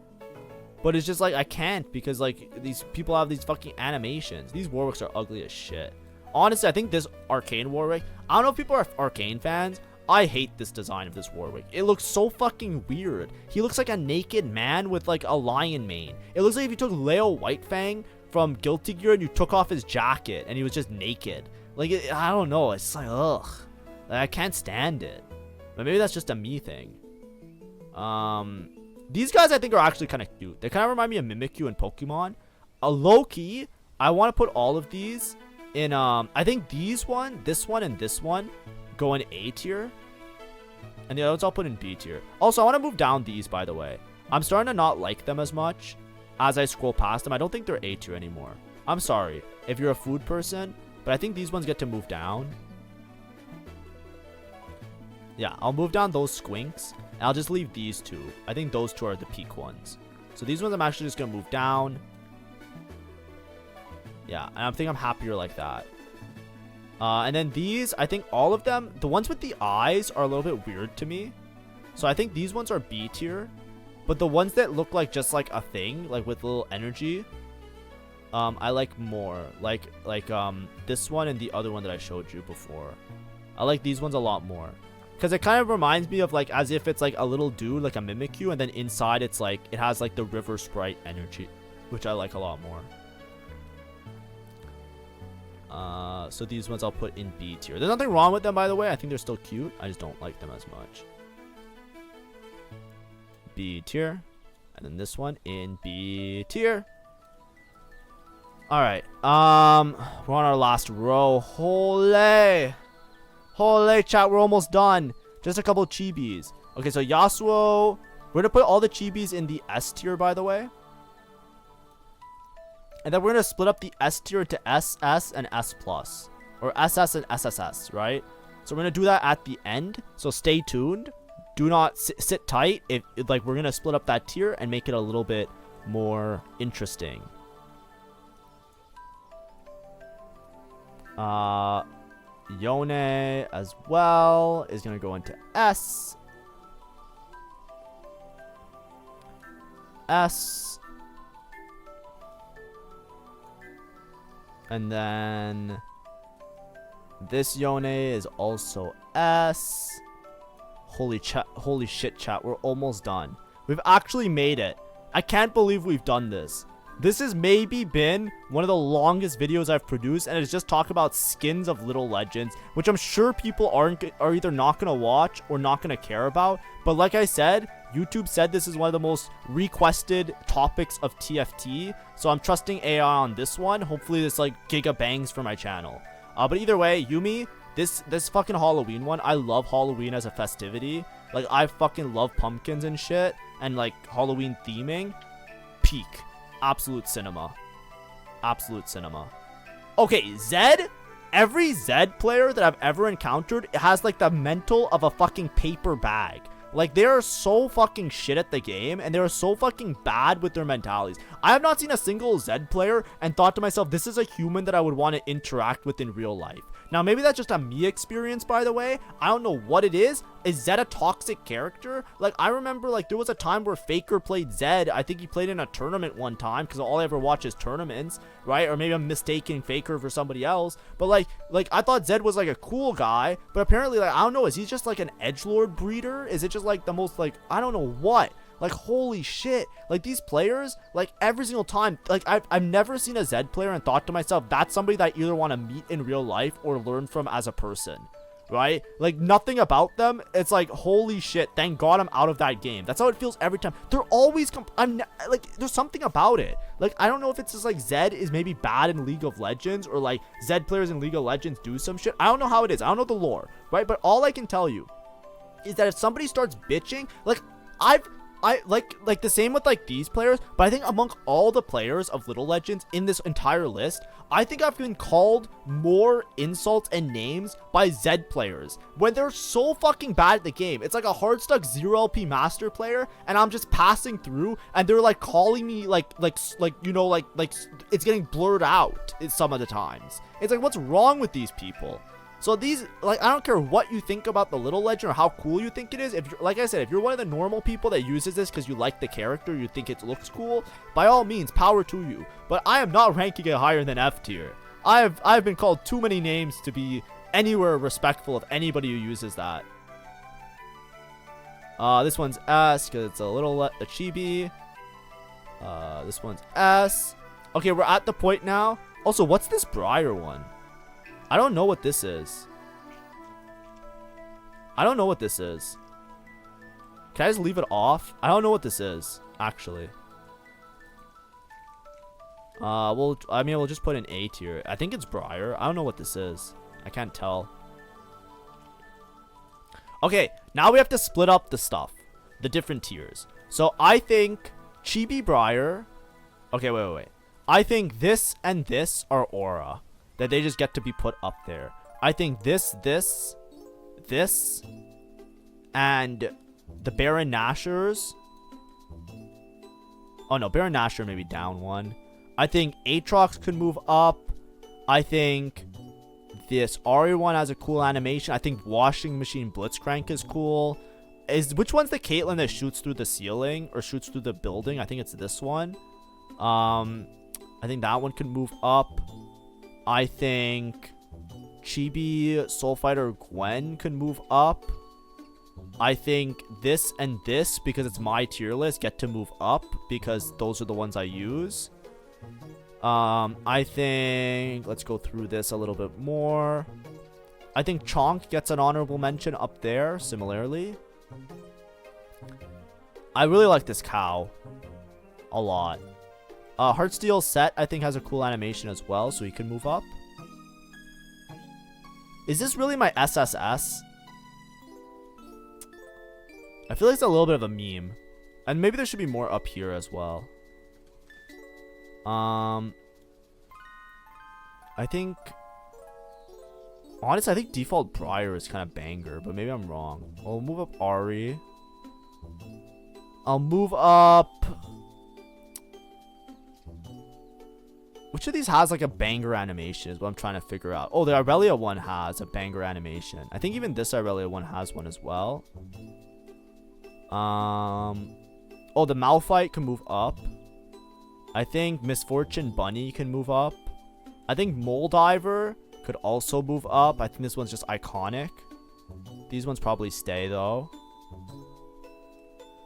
But it's just like I can't because like these people have these fucking animations. These Warwicks are ugly as shit. Honestly, I think this Arcane Warwick, I don't know if people are Arcane fans. I hate this design of this Warwick. It looks so fucking weird. He looks like a naked man with like a lion mane. It looks like if you took Leo Whitefang from Guilty Gear and you took off his jacket and he was just naked. Like, I don't know. It's like, ugh. Like, I can't stand it. But maybe that's just a me thing. These guys I think are actually kind of cute. They kind of remind me of Mimikyu and Pokemon. Low-key, I want to put all of these in, I think this one, and this one go in A tier. And the others I'll put in B tier. Also, I want to move down these, by the way. I'm starting to not like them as much as I scroll past them. I don't think they're A tier anymore. I'm sorry if you're a food person, but I think these ones get to move down. Yeah, I'll move down those squinks. And I'll just leave these two. I think those two are the peak ones. So these ones I'm actually just going to move down. Yeah, and I think I'm happier like that. And then these, I think all of them, the ones with the eyes are a little bit weird to me. So I think these ones are B tier. But the ones that look like just like a thing, like with a little energy, I like more. Like this one and the other one that I showed you before. I like these ones a lot more. Because it kind of reminds me of like as if it's like a little dude, like a Mimikyu, and then inside it's like it has like the river sprite energy, which I like a lot more. So these ones I'll put in B tier. There's nothing wrong with them, by the way. I think they're still cute. I just don't like them as much. B tier. And then this one in B tier. Alright. We're on our last row. Holy. Holy chat, we're almost done. Just a couple chibis. Okay, so Yasuo. We're gonna put all the chibis in the S tier, by the way. And then we're going to split up the S tier into SS and S+. Or SS and SSS, right? So we're going to do that at the end. So stay tuned. Do not sit tight. Like, we're going to split up that tier and make it a little bit more interesting. Yone as well is going to go into S. S. And then this Yone is also S. Holy shit, chat. We're almost done. We've actually made it. I can't believe we've done this. This has maybe been one of the longest videos I've produced, and it's just talk about skins of Little Legends, which I'm sure people are either not going to watch or not going to care about. But like I said, YouTube said this is one of the most requested topics of TFT, so I'm trusting AI on this one. Hopefully this like giga bangs for my channel. But either way, Yumi, this fucking Halloween one, I love Halloween as a festivity. Like, I fucking love pumpkins and shit, and like Halloween theming. Peak. Absolute cinema. Absolute cinema. Okay, Zed. Every Zed player that I've ever encountered has like the mental of a fucking paper bag. Like, they are so fucking shit at the game, and they are so fucking bad with their mentalities. I have not seen a single Zed player and thought to myself, this is a human that I would want to interact with in real life. Now, maybe that's just a me experience, by the way. I don't know what it is. Is Zed a toxic character? Like, I remember, like, there was a time where Faker played Zed. I think he played in a tournament one time, because all I ever watch is tournaments, right? Or maybe I'm mistaking Faker for somebody else. But, like, I thought Zed was, like, a cool guy. But apparently, like, I don't know. Is he just, like, an edgelord breeder? Is it just, like, the most, like, I don't know what. Like, holy shit. Like, these players, like, every single time, like, I've never seen a Zed player and thought to myself, that's somebody that I either want to meet in real life or learn from as a person. Right? Like, nothing about them. It's like, holy shit, thank God I'm out of that game. That's how it feels every time. They're always like, there's something about it. Like, I don't know if it's just like Zed is maybe bad in League of Legends, or like Zed players in League of Legends do some shit. I don't know how it is. I don't know the lore, right? But all I can tell you is that if somebody starts bitching, like, I like the same with like these players, but I think among all the players of Little Legends in this entire list, I think I've been called more insults and names by Zed players when they're so fucking bad at the game. It's like a hard stuck 0 LP master player, and I'm just passing through, and they're like calling me like you know, like it's getting blurred out some of the times. It's like, what's wrong with these people? So these, like, I don't care what you think about the Little Legend or how cool you think it is. If you're, like I said, if you're one of the normal people that uses this because you like the character, you think it looks cool, by all means, power to you. But I am not ranking it higher than F tier. I've been called too many names to be anywhere respectful of anybody who uses that. This one's S because it's a chibi. This one's S. Okay, we're at the point now. Also, what's this Briar one? I don't know what this is. I don't know what this is. Can I just leave it off? I don't know what this is, actually. We'll just put an A tier. I think it's Briar. I don't know what this is. I can't tell. Okay, now we have to split up the stuff. The different tiers. So I think Chibi Briar. Okay, wait. I think this and this are Aura. That they just get to be put up there. I think this, and the Baron Nashers. Oh no, Baron Nasher maybe down one. I think Aatrox could move up. I think this Ari one has a cool animation. I think Washing Machine Blitzcrank is cool. Which one's the Caitlyn that shoots through the ceiling or shoots through the building? I think it's this one. I think that one could move up. I think Chibi, Soul Fighter, Gwen could move up. I think this and this, because it's my tier list, get to move up because those are the ones I use. I think, let's go through this a little bit more. I think Chonk gets an honorable mention up there, similarly. I really like this cow a lot. Heartsteel Set, I think, has a cool animation as well, so he can move up. Is this really my SSS? I feel like it's a little bit of a meme. And maybe there should be more up here as well. I think... Honestly, I think default Briar is kind of banger, but maybe I'm wrong. I'll move up Ari. I'll move up... Which of these has like a banger animation is what I'm trying to figure out. Oh, the Aurelia one has a banger animation. I think even this Aurelia one has one as well. Oh, the Malphite can move up. I think Misfortune Bunny can move up. I think Moldiver could also move up. I think this one's just iconic. These ones probably stay though.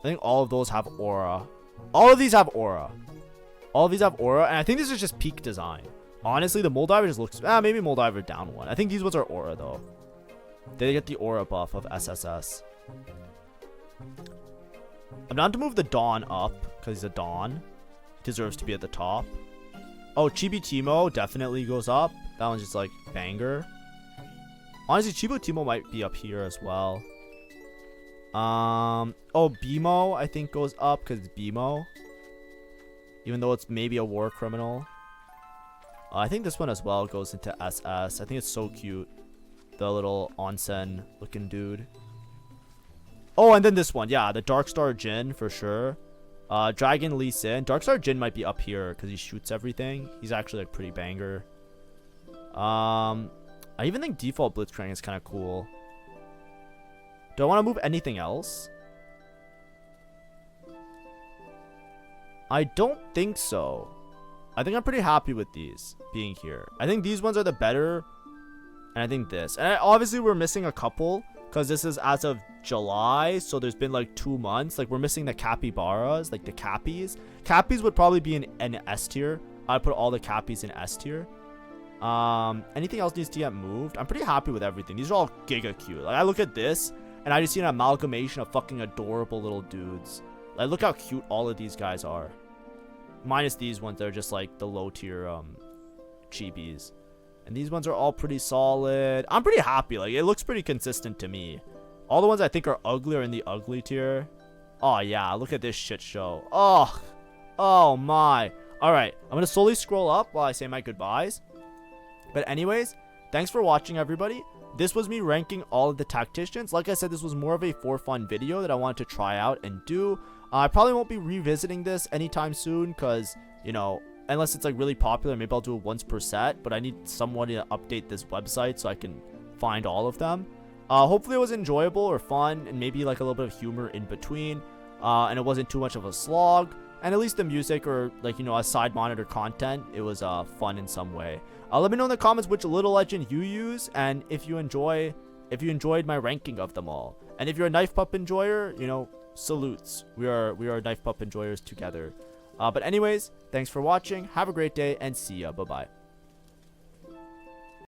I think all of those have aura. All of these have aura. All of these have aura, and I think this is just peak design. Honestly, the Moldiver just looks... maybe Moldiver down one. I think these ones are aura, though. They get the aura buff of SSS. I'm down to move the Dawn up, because he's a Dawn. He deserves to be at the top. Oh, Chibi Timo definitely goes up. That one's just, like, banger. Honestly, Chibi Timo might be up here as well. Oh, Bimo, I think, goes up, because it's Bimo. Even though it's maybe a war criminal. I think this one as well goes into SS. I think it's so cute. The little onsen looking dude. Oh, and then this one. Yeah, the Darkstar Jin for sure. Dragon Lee Sin. Darkstar Jin might be up here because he shoots everything. He's actually like pretty banger. I even think default Blitzcrank is kind of cool. Do I want to move anything else? I don't think so. I think I'm pretty happy with these being here. I think these ones are the better. And I think this. And obviously we're missing a couple. because this is as of July, so there's been like 2 months. Like we're missing the capybaras, like the cappies. Cappies would probably be in S tier. I'd put all the cappies in S tier. Anything else needs to get moved? I'm pretty happy with everything. These are all giga cute. Like I look at this and I just see an amalgamation of fucking adorable little dudes. Like look how cute all of these guys are. Minus these ones, they're just like the low tier chibis. And these ones are all pretty solid. I'm pretty happy. Like it looks pretty consistent to me. All the ones I think are ugly are in the ugly tier. Oh yeah, look at this shit show. Oh my. All right, I'm gonna slowly scroll up while I say my goodbyes. But anyways, thanks for watching, everybody. This was me ranking all of the tacticians. Like I said, this was more of a for fun video that I wanted to try out and do. I probably won't be revisiting this anytime soon because, you know, unless it's like really popular, maybe I'll do it once per set. But I need someone to update this website so I can find all of them. Hopefully it was enjoyable or fun and maybe like a little bit of humor in between. And it wasn't too much of a slog. And at least the music or like, you know, a side monitor content, it was fun in some way. Let me know in the comments which little legend you use and if you enjoyed my ranking of them all. And if you're a knife pup enjoyer, you know, salutes. We are knife pup enjoyers together. But anyways, thanks for watching. Have a great day and see ya. Bye bye.